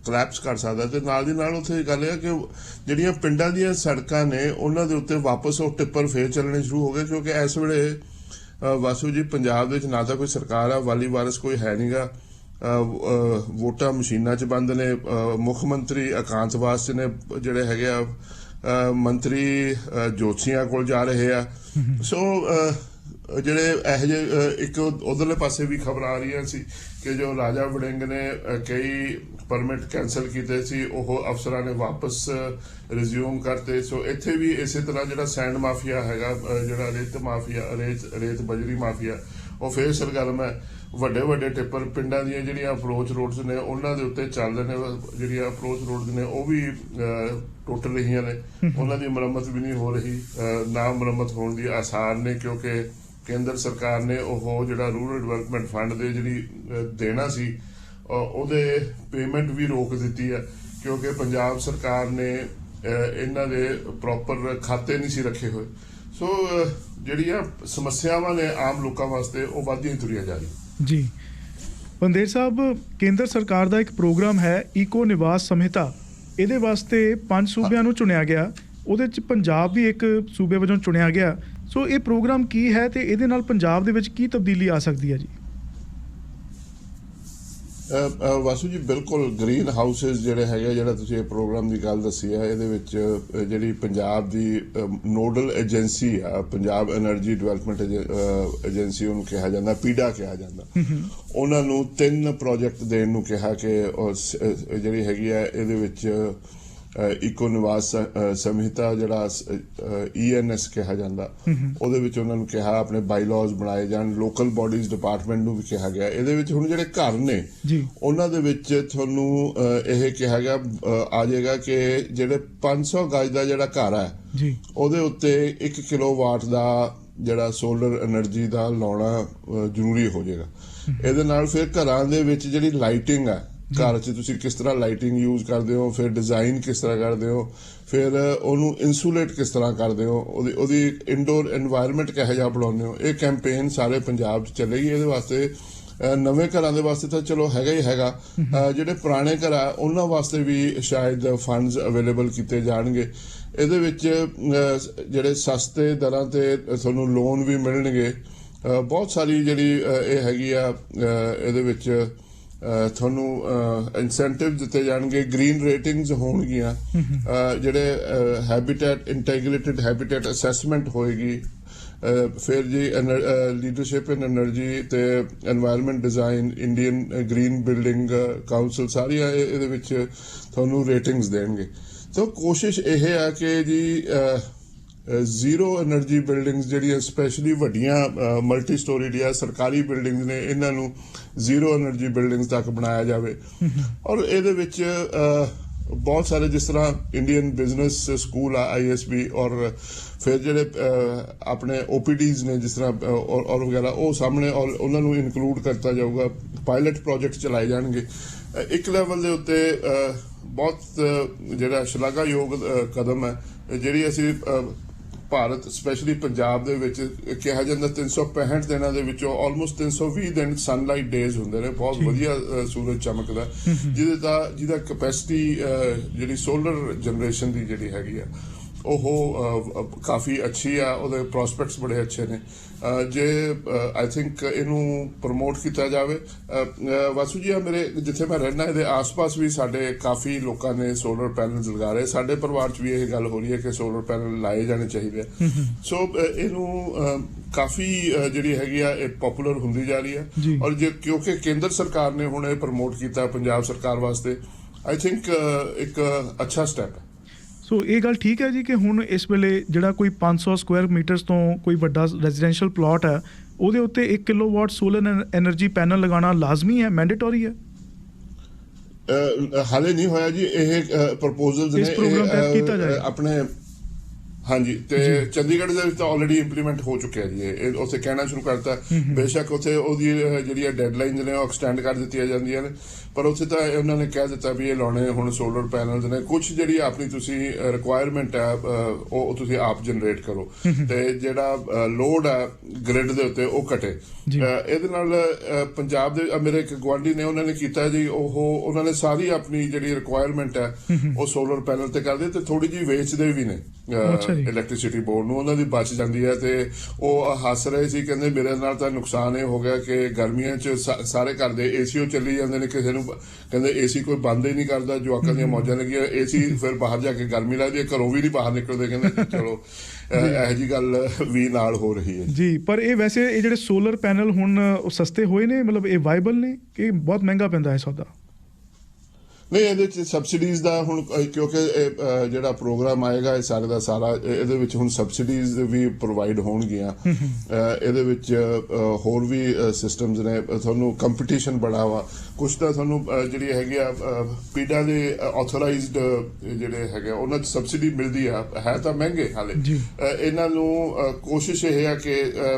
ਕਲੈਪਸ ਕਰ ਸਕਦਾ ਤੇ ਨਾਲ ਦੀ ਨਾਲ ਉੱਥੇ ਗੱਲ ਹੈ ਕਿ ਜਿਹੜੀਆਂ ਪਿੰਡਾਂ ਦੀਆਂ ਸੜਕਾਂ ਨੇ ਉਹਨਾਂ ਦੇ ਉੱਤੇ ਵਾਪਸ ਉਹ ਟਿੱਪਰ ਫੇਰ ਚੱਲਣੇ ਸ਼ੁਰੂ ਹੋ ਗਏ ਕਿਉਂਕਿ ਇਸ ਵੇਲੇ ਵਾਸੂ ਜੀ ਪੰਜਾਬ ਵਿੱਚ ਨਾ ਤਾਂ ਕੋਈ ਸਰਕਾਰ ਆ, ਵਾਲੀ ਵਾਰਸ ਕੋਈ ਹੈ ਨਹੀਂਗਾ, ਵੋਟਾਂ ਮਸ਼ੀਨਾਂ 'ਚ ਬੰਦ ਨੇ, ਮੁੱਖ ਮੰਤਰੀ ਇਕਾਂਤਵਾਸ 'ਚ ਨੇ, ਜਿਹੜੇ ਹੈਗੇ ਆ ਮੰਤਰੀ ਜੋਤਸ਼ੀਆਂ ਕੋਲ ਜਾ ਰਹੇ ਆ। ਸੋ ਜਿਹੜੇ ਇਹੋ ਜਿਹੇ ਇੱਕ ਉਧਰਲੇ ਪਾਸੇ ਵੀ ਖਬਰ ਆ ਰਹੀਆਂ ਸੀ ਕਿ ਜੋ ਰਾਜਾ ਵੜਿੰਗ ਨੇ ਕਈ ਪਰਮਿਟ ਕੈਂਸਲ ਕੀਤੇ ਸੀ ਉਹ ਅਫਸਰਾਂ ਨੇ ਵਾਪਸ ਰਿਜ਼ਿਊਮ ਕਰਤੇ। ਸੋ ਇੱਥੇ ਵੀ ਇਸੇ ਤਰ੍ਹਾਂ ਜਿਹੜਾ ਸੈਂਡ ਮਾਫੀਆ ਹੈਗਾ, ਜਿਹੜਾ ਰੇਤ ਮਾਫੀਆ, ਰੇਤ ਬਜਰੀ ਮਾਫੀਆ, ਉਹ ਫੇਰ ਸਰਗਰਮ ਹੈ। ਵੱਡੇ ਵੱਡੇ ਟਿੱਪਰ ਪਿੰਡਾਂ ਦੀਆਂ ਜਿਹੜੀਆਂ ਅਪਰੋਚ ਰੋਡਸ ਨੇ ਉਹਨਾਂ ਦੇ ਉੱਤੇ ਚੱਲਦੇ ਨੇ, ਜਿਹੜੀਆਂ ਅਪਰੋਚ ਰੋਡਸ ਨੇ ਉਹ ਵੀ ਟੁੱਟ ਰਹੀਆਂ ਨੇ, ਉਹਨਾਂ ਦੀ ਮੁਰੰਮਤ ਵੀ ਨਹੀਂ ਹੋ ਰਹੀ, ਨਾ ਮੁਰੰਮਤ ਹੋਣ ਦੀ ਆਸਾਰ ਨੇ ਕਿਉਂਕਿ ਕੇਂਦਰ ਸਰਕਾਰ ਨੇ ਉਹ ਜਿਹੜਾ ਰੂਰਲ ਡਿਵੈਲਪਮੈਂਟ ਫੰਡ ਦੇ ਜਿਹੜੀ ਦੇਣਾ ਸੀ ਉਹਦੇ ਪੇਮੈਂਟ ਵੀ ਰੋਕ ਦਿੱਤੀ ਹੈ ਕਿਉਂਕਿ ਪੰਜਾਬ ਸਰਕਾਰ ਨੇ ਇਹਨਾਂ ਦੇ ਪ੍ਰੋਪਰ ਖਾਤੇ ਨਹੀਂ ਸੀ ਰੱਖੇ ਹੋਏ। ਸੋ ਜਿਹੜੀਆਂ ਸਮੱਸਿਆਵਾਂ ਨੇ ਆਮ ਲੋਕਾਂ ਵਾਸਤੇ ਉਹ ਵੱਧਦੀਆਂ ਤੁਰੀਆਂ ਜਾ ਰਹੀਆਂ। ਜੀ ਬੰਦੇਰ ਸਾਹਿਬ, ਕੇਂਦਰ ਸਰਕਾਰ ਦਾ ਇੱਕ ਪ੍ਰੋਗਰਾਮ ਹੈ ਈਕੋ ਨਿਵਾਸ ਸਮਹਿਤਾ, ਇਹਦੇ ਵਾਸਤੇ 5 ਸੂਬਿਆਂ ਨੂੰ ਚੁਣਿਆ ਗਿਆ, ਉਹਦੇ 'ਚ ਪੰਜਾਬ ਵੀ ਇੱਕ ਸੂਬੇ ਵਜੋਂ ਚੁਣਿਆ ਗਿਆ। ਸੋ ਇਹ ਪ੍ਰੋਗਰਾਮ ਕੀ ਹੈ ਤੇ ਇਹਦੇ ਨਾਲ ਪੰਜਾਬ ਦੇ ਵਿੱਚ ਕੀ ਤਬਦੀਲੀ ਆ ਸਕਦੀ ਹੈ ਜੀ? ਵਾਸੂ ਜੀ ਬਿਲਕੁਲ, ਗ੍ਰੀਨ ਹਾਊਸਿਸ ਜਿਹੜੇ ਹੈਗੇ, ਜਿਹੜਾ ਤੁਸੀਂ ਇਹ ਪ੍ਰੋਗਰਾਮ ਦੀ ਗੱਲ ਦੱਸੀ ਹੈ, ਇਹਦੇ ਵਿੱਚ ਜਿਹੜੀ ਪੰਜਾਬ ਦੀ ਨੋਡਲ ਏਜੰਸੀ ਆ, ਪੰਜਾਬ ਐਨਰਜੀ ਡਿਵੈਲਪਮੈਂਟ ਏਜੰਸੀ ਉਹਨੂੰ ਕਿਹਾ ਜਾਂਦਾ, ਪੀਡਾ ਕਿਹਾ ਜਾਂਦਾ, ਉਹਨਾਂ ਨੂੰ 3 ਪ੍ਰੋਜੈਕਟ ਦੇਣ ਨੂੰ ਕਿਹਾ ਕਿ ਜਿਹੜੀ ਹੈਗੀ ਆ ਇਹਦੇ ਵਿੱਚ ਈਕੋ ਨਿਵਾਸ ਸਮਹਿਤਾ ਜਿਹੜਾ ENS ਕਿਹਾ ਜਾਂਦਾ, ਉਹਦੇ ਵਿੱਚ ਉਹਨਾਂ ਨੂੰ ਕਿਹਾ ਆਪਣੇ ਬਾਈਲਾਜ਼ ਬਣਾਏ ਜਾਣ। ਲੋਕਲ ਬਾਡੀਜ਼ ਡਿਪਾਰਟਮੈਂਟ ਨੂੰ ਵੀ ਕਿਹਾ ਗਿਆ। ਇਹਦੇ ਵਿੱਚ ਹੁਣ ਜਿਹੜੇ ਘਰ ਨੇ ਉਹਨਾਂ ਦੇ ਵਿੱਚ ਤੁਹਾਨੂੰ ਇਹ ਕਿਹਾ ਗਿਆ ਆ ਜਾਏਗਾ ਕਿ ਜਿਹੜੇ 500 ਗਜ ਦਾ ਜਿਹੜਾ ਘਰ ਹੈ ਉਹਦੇ ਉੱਤੇ 1 ਕਿਲੋਵਾਟ ਦਾ ਜਿਹੜਾ ਸੋਲਰ એનર્ਜੀ ਦਾ ਲਾਉਣਾ ਜ਼ਰੂਰੀ ਹੋ ਜਾਏਗਾ। ਇਹਦੇ ਨਾਲ ਫਿਰ ਘਰਾਂ ਦੇ ਵਿੱਚ ਜਿਹੜੀ ਲਾਈਟਿੰਗ ਹੈ, ਘਰ 'ਚ ਤੁਸੀਂ ਕਿਸ ਤਰ੍ਹਾਂ ਲਾਈਟਿੰਗ ਯੂਜ਼ ਕਰਦੇ ਹੋ, ਫਿਰ ਡਿਜ਼ਾਈਨ ਕਿਸ ਤਰ੍ਹਾਂ ਕਰਦੇ ਹੋ, ਫਿਰ ਉਹਨੂੰ ਇਨਸੂਲੇਟ ਕਿਸ ਤਰ੍ਹਾਂ ਕਰਦੇ ਹੋ, ਉਹਦੀ ਇਨਡੋਰ এনवायरमेंट ਕਿਹੋ ਜਿਹਾ ਬਣਾਉਂਦੇ ਹੋ, ਇਹ ਕੈਂਪੇਨ ਸਾਰੇ ਪੰਜਾਬ 'ਚ ਚੱਲੇਗੀ। ਇਹਦੇ ਵਾਸਤੇ ਨਵੇਂ ਘਰਾਂ ਦੇ ਵਾਸਤੇ ਤਾਂ ਚਲੋ ਹੈਗਾ ਹੀ ਹੈਗਾ, ਜਿਹੜੇ ਪੁਰਾਣੇ ਘਰ ਆ ਉਹਨਾਂ ਵਾਸਤੇ ਵੀ ਸ਼ਾਇਦ ਫੰਡਸ ਅਵੇਲੇਬਲ ਕੀਤੇ ਜਾਣਗੇ। ਇਹਦੇ ਵਿੱਚ ਜਿਹੜੇ ਸਸਤੇ ਦਰਾਂ ਤੇ ਤੁਹਾਨੂੰ ਲੋਨ ਵੀ ਮਿਲਣਗੇ। ਬਹੁਤ ਸਾਰੀ ਜਿਹੜੀ ਇਹ ਹੈਗੀ ਆ ਇਹਦੇ ਵਿੱਚ ਤੁਹਾਨੂੰ ਇਨਸੈਂਟਿਵ ਦਿੱਤੇ ਜਾਣਗੇ, ਗ੍ਰੀਨ ਰੇਟਿੰਗਸ ਹੋਣਗੀਆਂ, ਜਿਹੜੇ ਹੈਬਿਟੈਟ ਇੰਟੈਗ੍ਰੇਟਿਡ ਹੈਬਿਟੈਟ ਅਸੈਸਮੈਂਟ ਹੋਏਗੀ, ਫਿਰ ਜੀ ਲੀਡਰਸ਼ਿਪ ਇਨ ਐਨਰਜੀ ਤੇ environment design, Indian green building council, ਸਾਰੀਆਂ ਇਹਦੇ ਵਿੱਚ ਤੁਹਾਨੂੰ ਰੇਟਿੰਗਸ ਦੇਣਗੇ। ਤਾਂ ਕੋਸ਼ਿਸ਼ ਇਹ ਹੈ ਕਿ ਜੀ ਜ਼ੀਰੋ એનર્ਜੀ ਬਿਲਡਿੰਗਸ ਜਿਹੜੀਆਂ ਸਪੈਸ਼ਲੀ ਵੱਡੀਆਂ ਮਲਟੀ ਸਟੋਰੀਡ ਜਾਂ ਸਰਕਾਰੀ ਬਿਲਡਿੰਗਸ ਨੇ, ਇਹਨਾਂ ਨੂੰ ਜ਼ੀਰੋ એનર્ਜੀ ਬਿਲਡਿੰਗਸ ਤੱਕ ਬਣਾਇਆ ਜਾਵੇ। ਔਰ ਇਹਦੇ ਵਿੱਚ ਬਹੁਤ ਸਾਰੇ ਜਿਸ ਤਰ੍ਹਾਂ ਇੰਡੀਅਨ ਬਿਜ਼ਨਸ ਸਕੂਲ ਆ ISB, ਔਰ ਫਿਰ ਜਿਹੜੇ ਆਪਣੇ OPDs ਨੇ ਜਿਸ ਤਰ੍ਹਾਂ ਔਰ ਵਗੈਰਾ, ਉਹ ਸਾਹਮਣੇ ਔਰ ਉਹਨਾਂ ਨੂੰ ਇਨਕਲੂਡ ਕਰਤਾ ਜਾਊਗਾ। ਪਾਇਲਟ ਪ੍ਰੋਜੈਕਟ ਚਲਾਏ ਜਾਣਗੇ। ਇੱਕ ਲੈਵਲ ਦੇ ਉੱਤੇ ਬਹੁਤ ਜਿਹੜਾ ਸ਼ਲਾਘਾਯੋਗ ਕਦਮ ਹੈ, ਜਿਹੜੀ ਅਸੀਂ ਭਾਰਤ ਸਪੈਸ਼ਲੀ ਪੰਜਾਬ ਦੇ ਵਿੱਚ ਕਿਹਾ ਜਾਂਦਾ 365 ਦਿਨਾਂ ਦੇ ਵਿੱਚੋਂ ਆਲਮੋਸਟ 320 ਦਿਨ ਸਨਲਾਈਟ ਡੇਜ਼ ਹੁੰਦੇ ਨੇ, ਬਹੁਤ ਵਧੀਆ ਸੂਰਜ ਚਮਕਦਾ, ਜਿਹਦਾ ਕੈਪੈਸਿਟੀ ਜਿਹੜੀ ਸੋਲਰ ਜਨਰੇਸ਼ਨ ਦੀ ਜਿਹੜੀ ਹੈਗੀ ਆ ਉਹ ਕਾਫੀ ਅੱਛੀ ਆ, ਉਹਦੇ ਪ੍ਰੋਸਪੈਕਟਸ ਬੜੇ ਅੱਛੇ ਨੇ। ਜੇ ਆਈ ਥਿੰਕ ਇਹਨੂੰ ਪ੍ਰਮੋਟ ਕੀਤਾ ਜਾਵੇ। ਵਾਸੂ ਜੀ, ਮੇਰੇ ਜਿੱਥੇ ਮੈਂ ਰਹਿਣਾ ਇਹਦੇ ਆਸ-ਪਾਸ ਵੀ ਸਾਡੇ ਕਾਫੀ ਲੋਕਾਂ ਨੇ ਸੋਲਰ ਪੈਨਲਸ ਲਗਾ ਰਹੇ। ਸਾਡੇ ਪਰਿਵਾਰ 'ਚ ਵੀ ਇਹ ਗੱਲ ਹੋ ਰਹੀ ਹੈ ਕਿ ਸੋਲਰ ਪੈਨਲ ਲਾਏ ਜਾਣੇ ਚਾਹੀਦੇ ਆ। ਸੋ ਇਹਨੂੰ ਕਾਫੀ ਜਿਹੜੀ ਹੈਗੀ ਆ ਇਹ ਪਪੂਲਰ ਹੁੰਦੀ ਜਾ ਰਹੀ ਹੈ। ਔਰ ਜੇ ਕਿਉਂਕਿ ਕੇਂਦਰ ਸਰਕਾਰ ਨੇ ਹੁਣ ਇਹ ਪ੍ਰਮੋਟ ਕੀਤਾ ਪੰਜਾਬ ਸਰਕਾਰ ਵਾਸਤੇ, ਆਈ ਥਿੰਕ ਇੱਕ ਅੱਛਾ ਸਟੈਪ ਹੈ। ਸੋ ਇਹ ਗੱਲ ਠੀਕ ਹੈ ਜੀ ਕਿ ਹੁਣ ਇਸ ਵੇਲੇ ਜਿਹੜਾ ਕੋਈ 500 ਸਕੁਆਇਰ ਮੀਟਰਸ ਤੋਂ ਕੋਈ ਵੱਡਾ ਰੈਜ਼ੀਡੈਂਸ਼ੀਅਲ ਪਲਾਟ ਹੈ, ਉਹਦੇ ਉੱਤੇ 1 ਕਿਲੋਵਾਟ ਸੋਲਰ એનર્ਜੀ ਪੈਨਲ ਲਗਾਉਣਾ ਲਾਜ਼ਮੀ ਹੈ, ਮੈਂਡੇਟਰੀ ਹੈ? ਹਾਲੇ ਨਹੀਂ ਹੋਇਆ ਜੀ। ਇਹ ਪ੍ਰਪੋਜ਼ਲਸ ਇਸ ਨੇ ਪ੍ਰੋਗਰਾਮ ਤਹਿਤ ਕੀਤਾ ਜਾਏਗਾ। ਆਪਣੇ ਹਾਂਜੀ, ਤੇ ਚੰਡੀਗੜ੍ਹ ਦੇ ਵਿੱਚ ਤਾਂ ਆਲਰੇਡੀ ਇੰਪਲੀਮੈਂਟ ਹੋ ਚੁੱਕਿਆ ਜੀ। ਇਹ ਉੱਥੇ ਕਹਿਣਾ ਸ਼ੁਰੂ ਕਰਤਾ। ਬੇਸ਼ੱਕ ਉੱਥੇ ਉਹਦੀ ਜਿਹੜੀਆਂ ਡੈਡਲਾਈਨਸ ਨੇ ਉਹ ਐਕਸਟੈਂਡ ਕਰ ਦਿੱਤੀਆਂ ਜਾਂਦੀਆਂ ਨੇ, ਪਰ ਉੱਥੇ ਤਾਂ ਉਹਨਾਂ ਨੇ ਕਹਿ ਦਿੱਤਾ ਵੀ ਇਹ ਲਾਉਣੇ ਹੁਣ ਸੋਲਰ ਪੈਨਲਸ ਨੇ। ਕੁਝ ਜਿਹੜੀ ਆਪਣੀ ਤੁਸੀਂ ਰਿਕੁਆਇਰਮੈਂਟ ਹੈ ਉਹ ਤੁਸੀਂ ਆਪ ਜਨਰੇਟ ਕਰੋ, ਤੇ ਜਿਹੜਾ ਲੋਡ ਹੈ ਗ੍ਰਿਡ ਦੇ ਉੱਤੇ ਉਹ ਘਟੇ। ਇਹਦੇ ਨਾਲ ਪੰਜਾਬ ਦੇ ਮੇਰੇ ਇੱਕ ਗੁਆਂਢੀ ਨੇ ਉਹਨਾਂ ਨੇ ਕੀਤਾ ਜੀ, ਉਹਨਾਂ ਨੇ ਸਾਰੀ ਆਪਣੀ ਜਿਹੜੀ ਰਿਕੁਆਇਰਮੈਂਟ ਹੈ ਉਹ ਸੋਲਰ ਪੈਨਲ ਤੇ ਕਰਦੇ, ਤੇ ਥੋੜੀ ਜਿਹੀ ਵੇਚਦੇ ਵੀ ਨੇ ਇਲੈਕਟ੍ਰਿਸਿਟੀ ਬੋਰਡ ਨੂੰ, ਉਹਨਾਂ ਦੀ ਬਚ ਜਾਂਦੀ ਹੈ। ਤੇ ਉਹ ਹੱਸ ਰਹੇ ਸੀ, ਕਹਿੰਦੇ ਮੇਰੇ ਨਾਲ ਤਾਂ ਨੁਕਸਾਨ ਇਹ ਹੋ ਗਿਆ ਕਿ ਗਰਮੀਆਂ 'ਚ ਸਾਰੇ ਘਰ ਦੇ ਏਸੀ ਉਹ ਚੱਲੀ ਜਾਂਦੇ ਨੇ, ਕਿਸੇ ਨੂੰ ਕਹਿੰਦੇ ਏਸੀ ਕੋਈ ਬੰਦ ਹੀ ਨਹੀਂ ਕਰਦਾ, ਜਵਾਕਾਂ ਦੀਆਂ ਮੌਜਾਂ ਲੱਗੀਆਂ ਏਸੀ, ਫਿਰ ਬਾਹਰ ਜਾ ਕੇ ਗਰਮੀ ਲੱਗਦੀ ਹੈ, ਘਰੋਂ ਵੀ ਨਹੀਂ ਬਾਹਰ ਨਿਕਲਦੇ। ਕਹਿੰਦੇ ਚਲੋ ਇਹੋ ਜਿਹੀ ਗੱਲ ਵੀ ਨਾਲ ਹੋ ਰਹੀ ਹੈ ਜੀ। ਪਰ ਇਹ ਵੈਸੇ ਇਹ ਜਿਹੜੇ ਸੋਲਰ ਪੈਨਲ ਹੁਣ ਉਹ ਸਸਤੇ ਹੋਏ ਨੇ, ਮਤਲਬ ਇਹ ਵਾਇਬਲ ਨੇ ਕਿ ਬਹੁਤ ਮਹਿੰਗਾ ਪੈਂਦਾ ਹੈ ਸੌਦਾ? ਨਹੀਂ, ਇਹਦੇ ਚ ਸਬਸਿਡੀਜ਼ ਦਾ ਹੁਣ ਕਿਉਂਕਿ ਜਿਹੜਾ ਪ੍ਰੋਗਰਾਮ ਆਏਗਾ ਇਹ ਸਾਰੇ ਦਾ ਸਾਰਾ ਇਹਦੇ ਵਿੱਚ ਹੁਣ ਸਬਸਿਡੀਜ਼ ਵੀ ਪ੍ਰੋਵਾਈਡ ਹੋਣਗੀਆਂ। ਇਹਦੇ ਵਿੱਚ ਹੋਰ ਵੀ ਸਿਸਟਮਸ ਨੇ, ਤੁਹਾਨੂੰ ਕੰਪੀਟੀਸ਼ਨ ਬੜਾ ਵਾ। ਕੁਛ ਤਾਂ ਤੁਹਾਨੂੰ ਜਿਹੜੀ ਹੈਗੀ ਆ ਪੀਡਾ ਦੇ ਆਥੋਰਾਈਜ਼ਡ ਜਿਹੜੇ ਹੈਗੇ ਉਹਨਾਂ 'ਚ ਸਬਸਿਡੀ ਮਿਲਦੀ ਆ, ਹੈ ਤਾਂ ਮਹਿੰਗੇ ਹਾਲੇ। ਇਹਨਾਂ ਨੂੰ ਕੋਸ਼ਿਸ਼ ਇਹ ਹੈ ਕਿ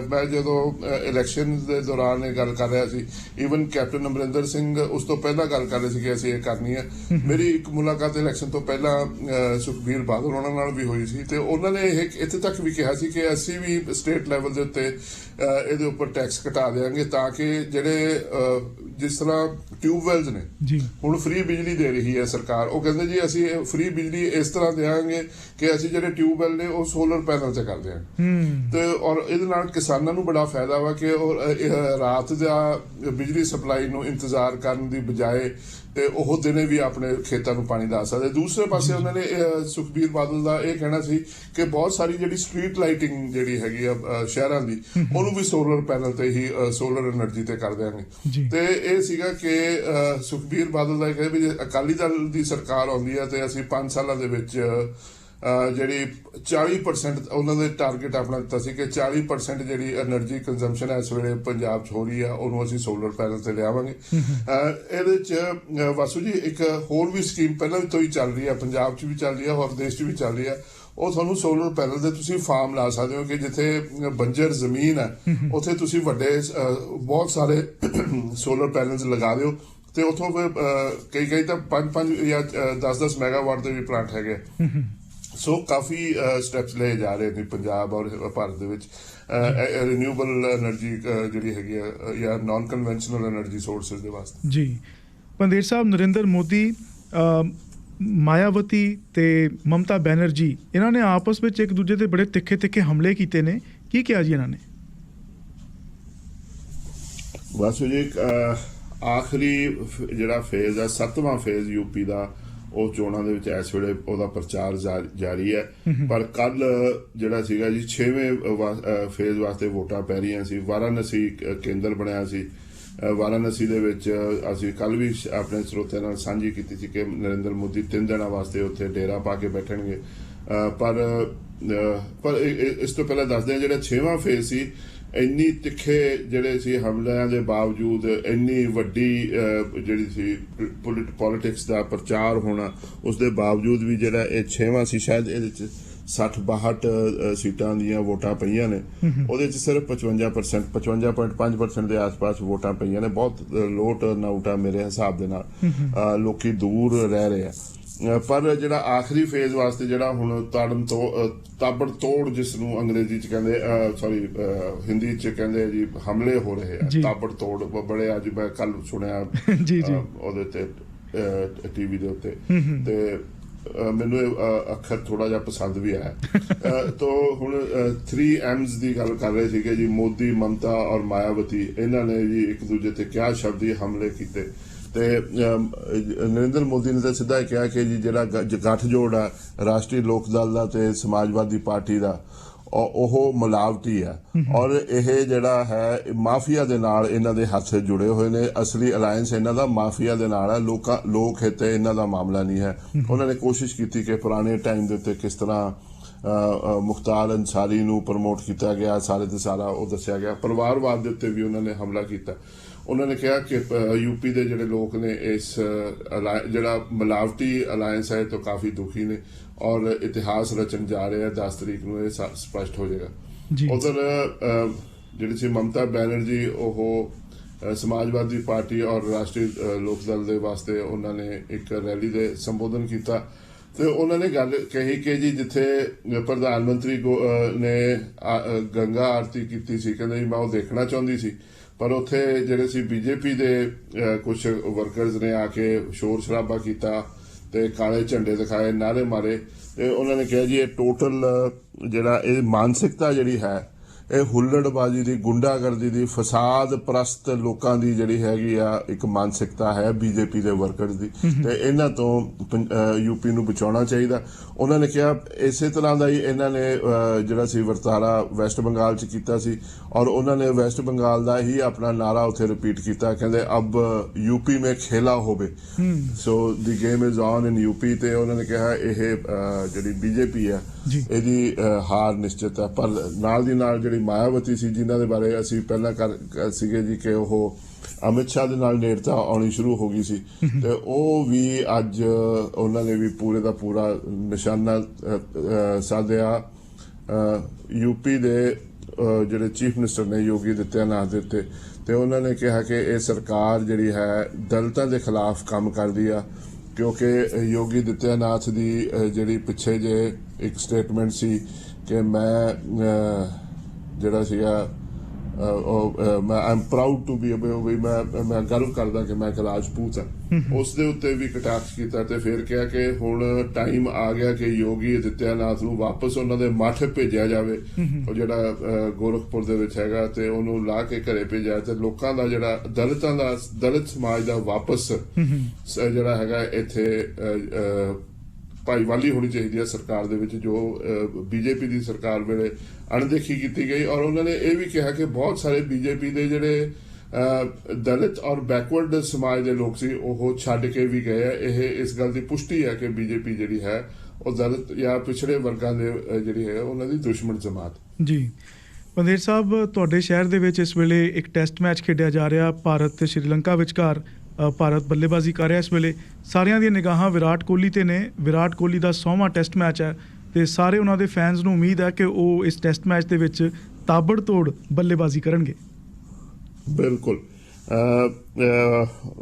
ਮੈਂ ਜਦੋਂ ਇਲੈਕਸ਼ਨ ਦੇ ਦੌਰਾਨ ਇਹ ਗੱਲ ਕਰ ਰਿਹਾ ਸੀ, ਈਵਨ ਕੈਪਟਨ ਅਮਰਿੰਦਰ ਸਿੰਘ ਉਸ ਤੋਂ ਪਹਿਲਾਂ ਗੱਲ ਕਰ ਰਹੇ ਸੀ ਕਿ ਅਸੀਂ ਇਹ ਕਰਨੀ ਹੈ। ਮੇਰੀ ਇੱਕ ਮੁਲਾਕਾਤ ਇਲੈਕਸ਼ਨ ਤੋਂ ਪਹਿਲਾਂ ਸੁਖਬੀਰ ਬਾਦਲ ਉਹਨਾਂ ਨਾਲ ਵੀ ਹੋਈ ਸੀ, ਤੇ ਉਹਨਾਂ ਨੇ ਇਹ ਇੱਥੇ ਤੱਕ ਵੀ ਕਿਹਾ ਸੀ ਕਿ ਅਸੀਂ ਵੀ ਸਟੇਟ ਲੈਵਲ ਦੇ ਉੱਤੇ ਇਹਦੇ ਉੱਪਰ ਟੈਕਸ ਘਟਾ ਦੇਵਾਂਗੇ, ਤਾਂ ਕਿ ਜਿਹੜੇ ਜਿਸ ਤਰ੍ਹਾਂ ਟਿਊਬਵੈਲਸ ਨੇ ਹੁਣ ਫ੍ਰੀ ਬਿਜਲੀ ਦੇ ਰਹੀ ਹੈ ਸਰਕਾਰ, ਉਹ ਕਹਿੰਦੇ ਜੀ ਅਸੀਂ ਫ੍ਰੀ ਬਿਜਲੀ ਇਸ ਤਰ੍ਹਾਂ ਦੇਵਾਂਗੇ ਕਿ ਅਸੀਂ ਜਿਹੜੇ ਟਿਊਬਵੈਲ ਨੇ ਉਹ ਸੋਲਰ ਪੈਨਲ ਤੇ ਕਰ ਦਿਆਂਗੇ। ਤੇ ਔਰ ਇਹਦੇ ਨਾਲ ਕਿਸਾਨਾਂ ਨੂੰ ਬੜਾ ਫਾਇਦਾ ਵਾ ਕਿ ਉਹ ਰਾਤ ਦਾ ਬਿਜਲੀ ਸਪਲਾਈ ਨੂੰ ਇੰਤਜ਼ਾਰ ਕਰਨ ਦੀ ਬਜਾਏ ਤੇ ਉਹ ਦਿਨੇ ਵੀ ਆਪਣੇ ਖੇਤਾਂ ਨੂੰ ਪਾਣੀ ਲਾ ਸਕਦੇ। ਦੂਸਰੇ ਪਾਸੇ ਉਹਨਾਂ ਨੇ ਸੁਖਬੀਰ ਬਾਦਲ ਦਾ ਇਹ ਕਹਿਣਾ ਸੀ ਕਿ ਬਹੁਤ ਸਾਰੀ ਜਿਹੜੀ ਸਟਰੀਟ ਲਾਈਟਿੰਗ ਜਿਹੜੀ ਹੈਗੀ ਆ ਸ਼ਹਿਰਾਂ ਦੀ, ਉਹਨੂੰ ਵੀ ਸੋਲਰ ਪੈਨਲ ਤੇ ਹੀ ਸੋਲਰ એનર્ਜੀ ਤੇ ਕਰ ਦਿਆਂਗੇ। ਤੇ ਇਹ ਸੀਗਾ ਕਿ ਸੁਖਬੀਰ ਬਾਦਲ ਦਾ ਇਹ ਵੀ ਜੇ ਅਕਾਲੀ ਦਲ ਦੀ ਸਰਕਾਰ ਆਉਂਦੀ ਹੈ ਤੇ ਅਸੀਂ 5 ਸਾਲਾਂ ਦੇ ਵਿੱਚ ਜਿਹੜੀ 40% ਉਹਨਾਂ ਦੇ ਟਾਰਗੇਟ ਆਪਣਾ ਦਿੱਤਾ ਸੀ ਕਿ 40% ਜਿਹੜੀ એનર્ਜੀ ਕੰਜ਼ੰਪਸ਼ਨ ਇਸ ਵੇਲੇ ਪੰਜਾਬ 'ਚ ਹੋ ਰਹੀ ਆ ਉਹਨੂੰ ਅਸੀਂ ਸੋਲਰ ਪੈਨਲ ਤੇ ਲਿਆਵਾਂਗੇ। ਇਹਦੇ 'ਚ ਵਾਸੂ ਜੀ ਇੱਕ ਹੋਰ ਵੀ ਸਕੀਮ ਪਹਿਲਾਂ ਵੀ ਤੋਂ ਹੀ ਚੱਲ ਰਹੀ ਆ, ਪੰਜਾਬ 'ਚ ਵੀ ਚੱਲ ਰਹੀ ਆ, ਹੋਰ ਦੇਸ਼ 'ਚ ਵੀ ਚੱਲ ਰਹੀ ਆ। ਉਹ ਤੁਹਾਨੂੰ ਸੋਲਰ ਪੈਨਲ ਦੇ ਤੁਸੀਂ ਫਾਰਮ ਲਾ ਸਕਦੇ ਹੋ ਕਿ ਜਿੱਥੇ ਬੰਜਰ ਜ਼ਮੀਨ ਹੈ ਉੱਥੇ ਤੁਸੀਂ ਵੱਡੇ ਬਹੁਤ ਸਾਰੇ ਸੋਲਰ ਪੈਨਲਸ ਲਗਾ ਦਿਓ, ਤੇ ਉੱਥੋਂ ਫਿਰ ਕਈ ਤਾਂ 5 ਜਾਂ 10 ਮੈਗਾਵਾਟ ਦੇ ਵੀ ਪਲਾਂਟ ਹੈਗੇ। ਸੋ ਕਾਫੀ ਸਟੈਪਸ ਲਏ ਜਾ ਰਹੇ ਨੇ ਪੰਜਾਬ ਔਰ ਭਾਰਤ ਦੇ ਵਿੱਚ ਰੀਨਿਊਏਬਲ એનર્ਜੀ ਜਿਹੜੀ ਹੈਗੀ ਆ ਜਾਂ ਨਾਨ ਕਨਵੈਨਸ਼ਨਲ એનર્ਜੀ ਸੋਰਸਿਸ ਦੇ ਵਾਸਤੇ। ਜੀ ਪੰਦੇਰ ਸਾਹਿਬ, ਨਰਿੰਦਰ ਮੋਦੀ, ਮਾਇਆਵਤੀ ਤੇ ਮਮਤਾ ਬੈਨਰਜੀ, ਇਹਨਾਂ ਨੇ ਆਪਸ ਵਿੱਚ ਇੱਕ ਦੂਜੇ ਤੇ ਬੜੇ ਤਿੱਖੇ ਹਮਲੇ ਕੀਤੇ ਨੇ, ਕੀ ਕਿਹਾ ਜੀ ਇਹਨਾਂ ਨੇ? ਬਸ ਜੀ ਆਖਰੀ ਜਿਹੜਾ ਫੇਜ਼ ਆ 7ਵਾਂ ਫੇਜ਼ ਯੂਪੀ ਦਾ, ਉਹ ਚੋਣਾਂ ਦੇ ਵਿੱਚ ਇਸ ਵੇਲੇ ਉਹਦਾ ਪ੍ਰਚਾਰ ਜਾਰੀ ਹੈ। ਪਰ ਕੱਲ ਜਿਹੜਾ ਸੀਗਾ ਜੀ 6ਵੇਂ ਫੇਜ਼ ਵਾਸਤੇ ਵੋਟਾਂ ਪੈ ਰਹੀਆਂ ਸੀ। ਵਾਰਾਣਸੀ ਕੇਂਦਰ ਬਣਿਆ ਸੀ। ਵਾਰਾਣਸੀ ਦੇ ਵਿੱਚ ਅਸੀਂ ਕੱਲ ਵੀ ਆਪਣੇ ਸਰੋਤਿਆਂ ਨਾਲ ਸਾਂਝੀ ਕੀਤੀ ਸੀ ਕਿ ਨਰਿੰਦਰ ਮੋਦੀ 3 ਦਿਨਾਂ ਵਾਸਤੇ ਉੱਥੇ ਡੇਰਾ ਪਾ ਕੇ ਬੈਠਣਗੇ। ਪਰ ਇਸ ਤੋਂ ਪਹਿਲਾਂ ਦੱਸਦੇ ਹਾਂ ਜਿਹੜਾ 6ਵਾਂ ਫੇਜ਼ ਸੀ, ਇੰਨੀ ਤਿੱਖੇ ਜਿਹੜੇ ਸੀ ਹਮਲਿਆਂ ਦੇ ਬਾਵਜੂਦ, ਇੰਨੀ ਵੱਡੀ ਜਿਹੜੀ ਸੀ ਪੋਲਿਟਿਕਸ ਦਾ ਪ੍ਰਚਾਰ ਹੋਣਾ, ਉਸ ਦੇ ਬਾਵਜੂਦ ਵੀ ਜਿਹੜਾ ਇਹ 6ਵਾਂ ਸੀ, ਸ਼ਾਇਦ ਇਹਦੇ 'ਚ 60-62 ਸੀਟਾਂ ਦੀਆਂ ਵੋਟਾਂ ਪਈਆਂ ਨੇ। ਉਹਦੇ 'ਚ ਸਿਰਫ 55.5% ਦੇ ਆਸ-ਪਾਸ ਵੋਟਾਂ ਪਈਆਂ ਨੇ। ਬਹੁਤ ਲੋ ਟਰਨ ਆਊਟ ਆ ਮੇਰੇ ਹਿਸਾਬ ਦੇ ਨਾਲ, ਲੋਕੀ ਦੂਰ ਰਹਿ ਰਹੇ ਆ। ਪਰ ਜਿਹੜਾ ਆਖਰੀ ਫੇਜ਼ ਵਾਸਤੇ ਜਿਹੜਾ ਹੁਣ ਤਾਬੜ ਤੋੜ, ਜਿਸ ਨੂੰ ਅੰਗਰੇਜ਼ੀ 'ਚ ਕਹਿੰਦੇ, ਹਿੰਦੀ 'ਚ ਕਹਿੰਦੇ ਜੀ ਹਮਲੇ ਹੋ ਰਹੇ ਆ, ਤਾਬੜ ਤੋੜ ਬੜੇ। ਅੱਜ ਮੈਂ ਕੱਲ ਸੁਣਿਆ ਉਹਦੇ ਤੇ ਟੀਵੀ ਦੇ ਉੱਤੇ, ਤੇ ਮੈਨੂੰ ਇਹ ਅੱਖਰ ਥੋੜਾ ਜਿਹਾ ਪਸੰਦ ਵੀ ਆਇਆ। ਤੋ ਹੁਣ 3 M's ਦੀ ਗੱਲ ਕਰ ਰਹੇ ਸੀਗੇ ਜੀ, ਮੋਦੀ, ਮਮਤਾ ਔਰ ਮਾਇਆਵਤੀ। ਇਹਨਾਂ ਨੇ ਜੀ ਇੱਕ ਦੂਜੇ ਤੇ ਕਿਆ ਸ਼ਬਦੀ ਹਮਲੇ ਕੀਤੇ। ਤੇ ਨਰਿੰਦਰ ਮੋਦੀ ਨੇ ਤਾਂ ਸਿੱਧਾ ਕਿਹਾ ਕਿ ਜੀ ਜਿਹੜਾ ਗੱਠਜੋੜ ਆ ਰਾਸ਼ਟਰੀ ਲੋਕ ਦਲ ਦਾ ਤੇ ਸਮਾਜਵਾਦੀ ਪਾਰਟੀ ਦਾ, ਉਹ ਮਿਲਾਵਟੀ ਆ, ਔਰ ਇਹ ਜਿਹੜਾ ਹੈ ਮਾਫੀਆ ਦੇ ਨਾਲ ਇਹਨਾਂ ਦੇ ਹੱਥ ਜੁੜੇ ਹੋਏ ਨੇ। ਅਸਲੀ ਅਲਾਇੰਸ ਇਹਨਾਂ ਦਾ ਮਾਫੀਆ ਦੇ ਨਾਲ ਹੈ, ਲੋਕ ਹਿੱਤ ਇਹਨਾਂ ਦਾ ਮਾਮਲਾ ਨਹੀਂ ਹੈ। ਉਹਨਾਂ ਨੇ ਕੋਸ਼ਿਸ਼ ਕੀਤੀ ਕਿ ਪੁਰਾਣੇ ਟਾਈਮ ਦੇ ਉੱਤੇ ਕਿਸ ਤਰ੍ਹਾਂ ਮੁਖਤਾਰ ਅੰਸਾਰੀ ਨੂੰ ਪ੍ਰਮੋਟ ਕੀਤਾ ਗਿਆ, ਸਾਰੇ ਤੇ ਸਾਰਾ ਉਹ ਦੱਸਿਆ ਗਿਆ। ਪਰਿਵਾਰਵਾਦ ਦੇ ਉੱਤੇ ਵੀ ਉਹਨਾਂ ਨੇ ਹਮਲਾ ਕੀਤਾ। ਉਹਨਾਂ ਨੇ ਕਿਹਾ ਕਿ ਯੂਪੀ ਦੇ ਜਿਹੜੇ ਲੋਕ ਨੇ ਇਸ ਜਿਹੜਾ ਮਿਲਾਵਟੀ ਅਲਾਇੰਸ ਹੈ ਤੋਂ ਕਾਫੀ ਦੁਖੀ ਨੇ ਔਰ ਇਤਿਹਾਸ ਰਚਣ ਜਾ ਰਹੇ ਆ। 10 ਤਰੀਕ ਨੂੰ ਇਹ ਸਪਸ਼ਟ ਹੋ ਜਾਏਗਾ। ਉਧਰ ਜਿਹੜੀ ਸੀ ਮਮਤਾ ਬੈਨਰਜੀ, ਉਹ ਸਮਾਜਵਾਦੀ ਪਾਰਟੀ ਔਰ ਰਾਸ਼ਟਰੀ ਲੋਕ ਦਲ ਦੇ ਵਾਸਤੇ ਉਹਨਾਂ ਨੇ ਇੱਕ ਰੈਲੀ ਦੇ ਸੰਬੋਧਨ ਕੀਤਾ ਤੇ ਉਹਨਾਂ ਨੇ ਗੱਲ ਕਹੀ ਕਿ ਜੀ ਜਿੱਥੇ ਪ੍ਰਧਾਨ ਮੰਤਰੀ ਨੇ ਗੰਗਾ ਆਰਤੀ ਕੀਤੀ ਸੀ, ਕਹਿੰਦੇ ਮੈਂ ਉਹ ਦੇਖਣਾ ਚਾਹੁੰਦੀ ਸੀ, ਪਰ ਉੱਥੇ ਜਿਹੜੇ ਸੀ ਬੀਜੇਪੀ ਦੇ ਕੁਝ ਵਰਕਰਸ ਨੇ ਆ ਕੇ ਸ਼ੋਰ ਸ਼ਰਾਬਾ ਕੀਤਾ ਤੇ ਕਾਲੇ ਝੰਡੇ ਦਿਖਾਏ, ਨਾਅਰੇ ਮਾਰੇ ਤੇ ਉਹਨਾਂ ਨੇ ਕਿਹਾ ਜੀ ਇਹ ਟੋਟਲ ਜਿਹੜਾ ਇਹ ਮਾਨਸਿਕਤਾ ਜਿਹੜੀ ਹੈ ਇਹ ਹੁੱਲੜਬਾਜ਼ੀ ਦੀ, ਗੁੰਡਾਗਰਦੀ ਦੀ, ਫਸਾਦ ਪ੍ਰਸਤ ਲੋਕਾਂ ਦੀ ਜਿਹੜੀ ਹੈਗੀ ਆ ਇੱਕ ਮਾਨਸਿਕਤਾ ਹੈ ਬੀਜੇਪੀ ਦੇ ਵਰਕਰਸ ਦੀ ਤੇ ਇਹਨਾਂ ਤੋਂ ਯੂਪੀ ਨੂੰ ਬਚਾਉਣਾ ਚਾਹੀਦਾ। ਉਹਨਾਂ ਨੇ ਕਿਹਾ ਇਸੇ ਤਰ੍ਹਾਂ ਦਾ ਹੀ ਇਹਨਾਂ ਨੇ ਜਿਹੜਾ ਸੀ ਵਰਤਾਰਾ ਵੈਸਟ ਬੰਗਾਲ 'ਚ ਕੀਤਾ ਸੀ ਔਰ ਉਹਨਾਂ ਨੇ ਵੈਸਟ ਬੰਗਾਲ ਦਾ ਹੀ ਆਪਣਾ ਨਾਰਾ ਉੱਥੇ ਰਿਪੀਟ ਕੀਤਾ, ਕਹਿੰਦੇ ਅਬ ਯੂਪੀ ਮੇਂ ਖੇਲਾ ਹੋਵੇ, ਸੋ ਦੀ game is on in UP. ਤੇ ਉਹਨਾਂ ਨੇ ਕਿਹਾ ਇਹ ਜਿਹੜੀ ਬੀਜੇਪੀ ਹੈ ਇਹਦੀ ਹਾਰ ਨਿਸ਼ਚਿਤ ਹੈ। ਪਰ ਨਾਲ ਦੀ ਨਾਲ ਜਿਹੜੀ ਮਾਇਆਵਤੀ ਸੀ, ਜਿਨ੍ਹਾਂ ਦੇ ਬਾਰੇ ਅਸੀਂ ਪਹਿਲਾਂ ਸੀਗੇ ਜੀ ਕਿ ਉਹ ਅਮਿਤ ਸ਼ਾਹ ਦੇ ਨਾਲ ਨੇੜਤਾ ਆਉਣੀ ਸ਼ੁਰੂ ਹੋ ਗਈ ਸੀ ਤੇ ਉਹ ਵੀ ਅੱਜ ਉਹਨਾਂ ਨੇ ਵੀ ਪੂਰੇ ਦਾ ਪੂਰਾ ਨਿਸ਼ਾਨਾ ਸਾਧਿਆ ਯੂਪੀ ਦੇ ਜਿਹੜੇ ਚੀਫ ਮਿਨਿਸਟਰ ਨੇ ਯੋਗੀ ਆਦਿੱਤਿਆਨਾਥ ਦੇ ਉੱਤੇ। ਤੇ ਉਹਨਾਂ ਨੇ ਕਿਹਾ ਕਿ ਇਹ ਸਰਕਾਰ ਜਿਹੜੀ ਹੈ ਦਲਿਤਾਂ ਦੇ ਖਿਲਾਫ ਕੰਮ ਕਰਦੀ ਆ, ਕਿਉਂਕਿ ਯੋਗੀ ਆਦਿੱਤਿਆਨਾਥ ਦੀ ਜਿਹੜੀ ਪਿੱਛੇ ਜੇ ਇੱਕ ਸਟੇਟਮੈਂਟ ਸੀ ਕਿ ਮੈਂ ਜਿਹੜਾ ਸੀਗਾ ਮੈਂ ਆਮ ਪ੍ਰਾਊਡ ਟੂ ਬੀ ਮੈਂ ਗਰਵ ਕਰਦਾ ਕਿ ਮੈਂ ਇੱਕ ਰਾਜਪੂਤ ਹਾਂ, ਉਸ ਦੇ ਉੱਤੇ ਵੀ ਕਟਾਕਸ਼ ਕੀਤਾ ਤੇ ਫਿਰ ਕਿਹਾ ਕਿ ਹੁਣ ਟਾਈਮ ਆ ਗਿਆ ਕਿ ਯੋਗੀ ਆਦਿੱਤਿਆਨਾਥ ਨੂੰ ਵਾਪਸ ਉਹਨਾਂ ਦੇ ਮੱਠ ਭੇਜਿਆ ਜਾਵੇ, ਉਹ ਜਿਹੜਾ ਗੋਰਖਪੁਰ ਦੇ ਵਿੱਚ ਹੈਗਾ, ਤੇ ਉਹਨੂੰ ਲਾ ਕੇ ਘਰੇ ਭੇਜਿਆ ਤੇ ਲੋਕਾਂ ਦਾ ਜਿਹੜਾ ਦਲਿਤ ਸਮਾਜ ਦਾ ਵਾਪਸ ਜਿਹੜਾ ਹੈਗਾ ਇੱਥੇ ਭਾਈਵਾਲੀ ਹੋਣੀ ਚਾਹੀਦੀ ਹੈ ਸਰਕਾਰ ਦੇ ਵਿੱਚ, ਜੋ ਬੀਜੇਪੀ ਦੀ ਸਰਕਾਰ ਵੇਲੇ ਅਣਦੇਖੀ ਕੀਤੀ ਗਈ। ਔਰ ਉਹਨਾਂ ਨੇ ਇਹ ਵੀ ਕਿਹਾ ਕਿ ਬਹੁਤ ਸਾਰੇ ਬੀਜੇਪੀ ਦੇ ਜਿਹੜੇ ਦਲਿਤ ਔਰ ਬੈਕਵਰਡ ਸਮਾਜ ਦੇ ਲੋਕ ਸੀ ਉਹ ਛੱਡ ਕੇ ਵੀ ਗਏ ਆ। ਇਹ ਇਸ ਗੱਲ ਦੀ ਪੁਸ਼ਟੀ ਹੈ ਕਿ ਬੀਜੇਪੀ ਜਿਹੜੀ ਹੈ ਉਹ ਦਲਿਤ ਜਾਂ ਪਿਛੜੇ ਵਰਗਾਂ ਦੇ ਜਿਹੜੀ ਹੈ ਉਹਨਾਂ ਦੀ ਦੁਸ਼ਮਣ ਜਮਾਤ। ਜੀ ਬੰਦੇਰ ਸਾਹਿਬ, ਤੁਹਾਡੇ ਸ਼ਹਿਰ ਦੇ ਵਿੱਚ ਇਸ ਵੇਲੇ ਇੱਕ ਟੈਸਟ ਮੈਚ ਖੇਡਿਆ ਜਾ ਰਿਹਾ ਭਾਰਤ ਤੇ ਸ਼੍ਰੀਲੰਕਾ ਵਿਚਕਾਰ। ਭਾਰਤ ਬੱਲੇਬਾਜ਼ੀ ਕਰ ਰਿਹਾ ਇਸ ਵੇਲੇ। ਸਾਰਿਆਂ ਦੀਆਂ ਨਿਗਾਹਾਂ ਵਿਰਾਟ ਕੋਹਲੀ ਤੇ ਨੇ। ਵਿਰਾਟ ਕੋਹਲੀ ਦਾ 100ਵਾਂ ਟੈਸਟ ਮੈਚ ਹੈ ਤੇ ਸਾਰੇ ਉਹਨਾਂ ਦੇ ਫੈਨਸ ਨੂੰ ਉਮੀਦ ਹੈ ਕਿ ਉਹ ਇਸ ਟੈਸਟ ਮੈਚ ਦੇ ਵਿੱਚ ਤਾਬੜਤੋੜ ਬੱਲੇਬਾਜ਼ੀ ਕਰਨਗੇ। ਬਿਲਕੁਲ,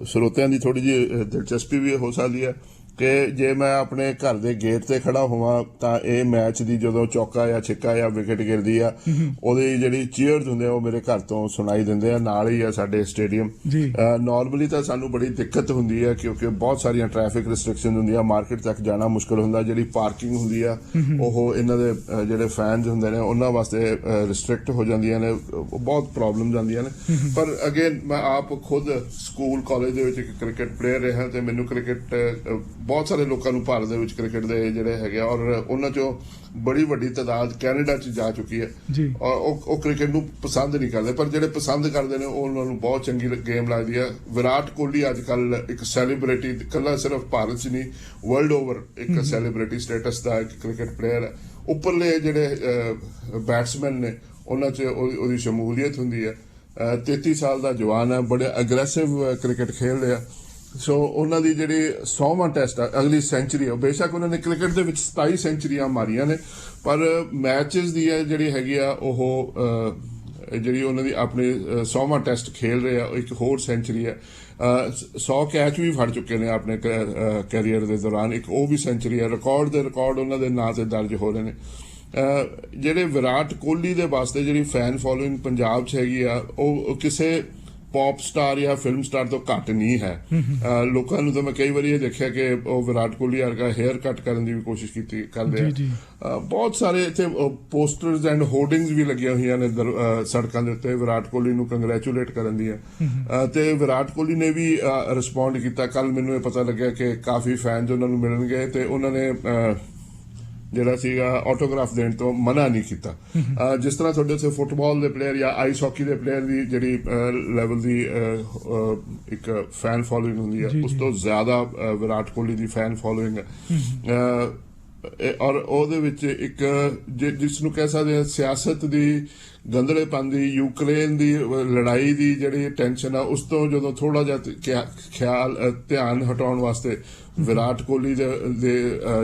ਸਰੋਤਿਆਂ ਦੀ ਥੋੜੀ ਜਿਹੀ ਦਿਲਚਸਪੀ ਵੀ ਹੋ ਸਕਦੀ ਹੈ ਕਿ ਜੇ ਮੈਂ ਆਪਣੇ ਘਰ ਦੇ ਗੇਟ ਤੇ ਖੜਾ ਹੋਵਾਂ ਤਾਂ ਇਹ ਮੈਚ ਦੀ ਜਦੋਂ ਚੌਕਾ ਜਾਂ ਛਿੱਕਾ ਜਾਂ ਵਿਕਟ ਗਿਰਦੀ ਆ ਉਹਦੀ ਜਿਹੜੀ ਚੀਅਰਸ ਹੁੰਦੇ ਆ ਉਹ ਮੇਰੇ ਘਰ ਤੋਂ ਸੁਣਾਈ ਦਿੰਦੇ ਆ, ਨਾਲ ਹੀ ਆ ਸਾਡੇ ਸਟੇਡੀਅਮ। ਨਾਰਮਲੀ ਤਾਂ ਸਾਨੂੰ ਬੜੀ ਦਿੱਕਤ ਹੁੰਦੀ ਹੈ ਕਿਉਂਕਿ ਬਹੁਤ ਸਾਰੀਆਂ ਟ੍ਰੈਫਿਕ ਰਿਸਟ੍ਰਿਕਸ਼ਨ ਹੁੰਦੀਆਂ, ਮਾਰਕੀਟ ਤੱਕ ਜਾਣਾ ਮੁਸ਼ਕਲ ਹੁੰਦਾ, ਜਿਹੜੀ ਪਾਰਕਿੰਗ ਹੁੰਦੀ ਆ ਉਹ ਇਹਨਾਂ ਦੇ ਜਿਹੜੇ ਫੈਨਸ ਹੁੰਦੇ ਨੇ ਉਹਨਾਂ ਵਾਸਤੇ ਰਿਸਟ੍ਰਿਕਟ ਹੋ ਜਾਂਦੀਆਂ ਨੇ, ਬਹੁਤ ਪ੍ਰੋਬਲਮਸ ਆਉਂਦੀਆਂ ਨੇ। ਪਰ ਅਗੇਨ ਮੈਂ ਆਪ ਖੁਦ ਸਕੂਲ ਕਾਲਜ ਦੇ ਵਿੱਚ ਇੱਕ ਕ੍ਰਿਕਟ ਪਲੇਅਰ ਰਿਹਾ ਤੇ ਮੈਨੂੰ ਕ੍ਰਿਕਟ ਬਹੁਤ ਸਾਰੇ ਲੋਕਾਂ ਨੂੰ ਭਾਰਤ ਦੇ ਵਿੱਚ ਕ੍ਰਿਕਟ ਦੇ ਜਿਹੜੇ ਹੈਗੇ ਔਰ ਉਹਨਾਂ ਚੋਂ ਬੜੀ ਵੱਡੀ ਤਾਦਾਦ ਕੈਨੇਡਾ 'ਚ ਜਾ ਚੁੱਕੀ ਹੈ ਔਰ ਉਹ ਕ੍ਰਿਕਟ ਨੂੰ ਪਸੰਦ ਨਹੀਂ ਕਰਦੇ, ਪਰ ਜਿਹੜੇ ਪਸੰਦ ਕਰਦੇ ਨੇ ਉਹਨਾਂ ਨੂੰ ਬਹੁਤ ਚੰਗੀ ਗੇਮ ਲੱਗਦੀ ਹੈ। ਵਿਰਾਟ ਕੋਹਲੀ ਅੱਜ ਕੱਲ ਇੱਕ ਸੈਲੀਬ੍ਰਿਟੀ, ਇਕੱਲਾ ਸਿਰਫ ਭਾਰਤ 'ਚ ਨਹੀਂ ਵਰਲਡ ਓਵਰ ਇੱਕ ਸੈਲੀਬ੍ਰਿਟੀ ਸਟੇਟਸ ਦਾ ਇੱਕ ਕ੍ਰਿਕਟ ਪਲੇਅਰ ਹੈ। ਉੱਪਰਲੇ ਜਿਹੜੇ ਬੈਟਸਮੈਨ ਨੇ ਉਹਨਾਂ 'ਚ ਉਹਦੀ ਸ਼ਮੂਲੀਅਤ ਹੁੰਦੀ ਹੈ। 33 ਸਾਲ ਦਾ ਜਵਾਨ ਹੈ, ਬੜੇ ਅਗਰੈਸਿਵ ਕ੍ਰਿਕਟ ਖੇਡਦੇ ਆ। ਸੋ ਉਹਨਾਂ ਦੀ ਜਿਹੜੀ 100ਵਾਂ ਟੈਸਟ ਆ, ਅਗਲੀ ਸੈਂਚੁਰੀ ਆ। ਬੇਸ਼ੱਕ ਉਹਨਾਂ ਨੇ ਕ੍ਰਿਕਟ ਦੇ ਵਿੱਚ 27 ਸੈਂਚੁਰੀਆਂ ਮਾਰੀਆਂ ਨੇ, ਪਰ ਮੈਚਸ ਦੀ ਜਿਹੜੀ ਹੈਗੀ ਆ ਉਹ ਜਿਹੜੀ ਉਹਨਾਂ ਦੀ ਆਪਣੇ 100ਵਾਂ ਟੈਸਟ ਖੇਲ ਰਹੇ ਆ, ਇੱਕ ਹੋਰ ਸੈਂਚੁਰੀ ਹੈ। 100 ਕੈਚ ਵੀ ਫੜ ਚੁੱਕੇ ਨੇ ਆਪਣੇ ਕੈਰੀਅਰ ਦੇ ਦੌਰਾਨ, ਇੱਕ ਉਹ ਵੀ ਸੈਂਚੁਰੀ ਹੈ। ਰਿਕਾਰਡ ਦੇ ਰਿਕਾਰਡ ਉਹਨਾਂ ਦੇ ਨਾਂ ਤੇ ਦਰਜ ਹੋ ਰਹੇ ਨੇ। ਜਿਹੜੇ ਵਿਰਾਟ ਕੋਹਲੀ ਦੇ ਵਾਸਤੇ ਜਿਹੜੀ ਫੈਨ ਫੋਲੋਇੰਗ ਪੰਜਾਬ 'ਚ ਹੈਗੀ ਆ ਉਹ ਕਿਸੇ ਪੌਪ ਸਟਾਰ ਜਾਂ ਫਿਲਮ ਸਟਾਰ ਤੋਂ ਘੱਟ ਨਹੀਂ ਹੈ। ਲੋਕਾਂ ਨੂੰ ਤਾਂ ਮੈਂ ਕਈ ਵਾਰੀ ਇਹ ਦੇਖਿਆ ਕਿ ਉਹ ਵਿਰਾਟ ਕੋਹਲੀ ਵਰਗਾ ਹੇਅਰ ਕੱਟ ਕਰਨ ਦੀ ਵੀ ਕੋਸ਼ਿਸ਼ ਕਰਦੇ ਆ। ਬਹੁਤ ਸਾਰੇ ਇੱਥੇ ਪੋਸਟਰਸ ਐਂਡ ਹੋਰਡਿੰਗਸ ਵੀ ਲੱਗੀਆਂ ਹੋਈਆਂ ਨੇ ਸੜਕਾਂ ਦੇ ਉੱਤੇ ਵਿਰਾਟ ਕੋਹਲੀ ਨੂੰ ਕੰਗ੍ਰੈਚੁਲੇਟ ਕਰਨ ਦੀਆਂ, ਤੇ ਵਿਰਾਟ ਕੋਹਲੀ ਨੇ ਵੀ ਰਿਸਪੌਂਡ ਕੀਤਾ। ਕੱਲ ਮੈਨੂੰ ਇਹ ਪਤਾ ਲੱਗਿਆ ਕਿ ਕਾਫੀ ਫੈਨਸ ਉਹਨਾਂ ਨੂੰ ਮਿਲਣ ਗਏ ਤੇ ਉਹਨਾਂ ਨੇ ਜਿਹੜਾ ਸੀਗਾ ਆਟੋਗ੍ਰਾਫ ਦੇਣ ਤੋਂ ਮਨਾ ਨਹੀਂ ਕੀਤਾ। ਜਿਸ ਤਰ੍ਹਾਂ ਤੁਹਾਡੇ ਉੱਥੇ ਫੁੱਟਬਾਲ ਦੇ ਪਲੇਅਰ ਜਾਂ ਆਈਸ ਹਾਕੀ ਦੇ ਪਲੇਅਰ ਦੀ ਜਿਹੜੀ ਲੈਵਲ ਦੀ ਇੱਕ ਫੈਨ ਫੋਲੋਇੰਗ ਹੁੰਦੀ ਹੈ, ਉਸ ਤੋਂ ਜ਼ਿਆਦਾ ਵਿਰਾਟ ਕੋਹਲੀ ਦੀ ਫੈਨ ਫੋਲੋਇੰਗ ਹੈ। ਔਰ ਉਹਦੇ ਵਿੱਚ ਇੱਕ ਜਿਸ ਨੂੰ ਕਹਿ ਸਕਦੇ ਹਾਂ ਸਿਆਸਤ ਦੀ ਗੰਦਲੇਪਨ ਦੀ, ਯੂਕਰੇਨ ਦੀ ਲੜਾਈ ਦੀ ਜਿਹੜੀ ਟੈਨਸ਼ਨ ਆ, ਉਸ ਤੋਂ ਜਦੋਂ ਥੋੜਾ ਜਿਹਾ ਧਿਆਨ ਹਟਾਉਣ ਵਾਸਤੇ ਵਿਰਾਟ ਕੋਹਲੀ ਦੇ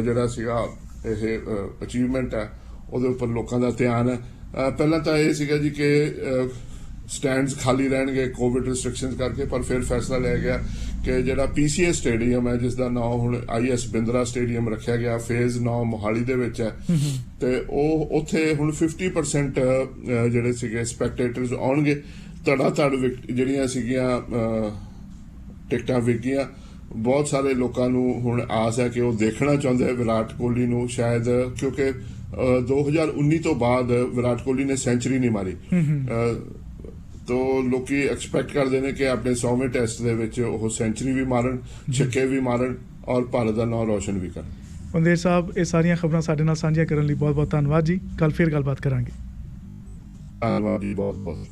ਜਿਹੜਾ ਸੀਗਾ ਇਹ ਅਚੀਵਮੈਂਟ ਹੈ ਉਹਦੇ ਉੱਪਰ ਲੋਕਾਂ ਦਾ ਧਿਆਨ ਹੈ। ਪਹਿਲਾਂ ਤਾਂ ਇਹ ਸੀਗਾ ਜੀ ਕਿ ਸਟੈਂਡਸ ਖਾਲੀ ਰਹਿਣਗੇ ਕੋਵਿਡ ਰਿਸਟ੍ਰਿਕਸ਼ਨਸ ਕਰਕੇ, ਪਰ ਫਿਰ ਫੈਸਲਾ ਲਿਆ ਗਿਆ ਕਿ ਜਿਹੜਾ PCA ਸਟੇਡੀਅਮ ਹੈ, ਜਿਸ ਦਾ ਨਾਮ ਹੁਣ IS ਬਿੰਦਰਾ ਸਟੇਡੀਅਮ ਰੱਖਿਆ ਗਿਆ, ਫੇਜ਼ 9 ਮੋਹਾਲੀ ਦੇ ਵਿੱਚ ਹੈ, ਤੇ ਉਹ ਉੱਥੇ ਹੁਣ 50% ਜਿਹੜੇ ਸੀਗੇ ਸਪੈਕਟੇਟਰਸ ਆਉਣਗੇ। ਧੜ ਜਿਹੜੀਆਂ ਸੀਗੀਆਂ ਟਿਕਟਾਂ ਵਿਕ ਗਈਆਂ। ਬਹੁਤ ਸਾਰੇ ਲੋਕਾਂ ਨੂੰ ਹੁਣ ਆਸ ਹੈ ਕਿ ਉਹ ਦੇਖਣਾ ਚਾਹੁੰਦੇ ਵਿਰਾਟ ਕੋਹਲੀ ਨੂੰ, ਸ਼ਾਇਦ ਕਿਉਂਕਿ 2019 ਤੋਂ ਬਾਅਦ ਵਿਰਾਟ ਕੋਹਲੀ ਨੇ ਸੈਂਚਰੀ ਨਹੀਂ ਮਾਰੀ। ਤੋ ਲੋਕੀ ਐਕਸਪੈਕਟ ਕਰਦੇ ਨੇ ਕਿ ਆਪਣੇ 100ਵੇਂ ਟੈਸਟ ਦੇ ਵਿੱਚ ਉਹ ਸੈਂਚਰੀ ਵੀ ਮਾਰਨ, ਛੱਕੇ ਵੀ ਮਾਰਨ ਔਰ ਭਾਰਤ ਦਾ ਨਾਮ ਰੋਸ਼ਨ ਵੀ ਕਰਨ। ਬੰਦੇਰ ਸਾਹਿਬ, ਇਹ ਸਾਰੀਆਂ ਖਬਰਾਂ ਸਾਡੇ ਨਾਲ ਸਾਂਝੀਆਂ ਕਰਨ ਲਈ ਬਹੁਤ ਬਹੁਤ ਧੰਨਵਾਦ ਜੀ। ਕੱਲ ਫਿਰ ਗੱਲਬਾਤ ਕਰਾਂਗੇ। ਧੰਨਵਾਦ ਜੀ, ਬਹੁਤ ਬਹੁਤ।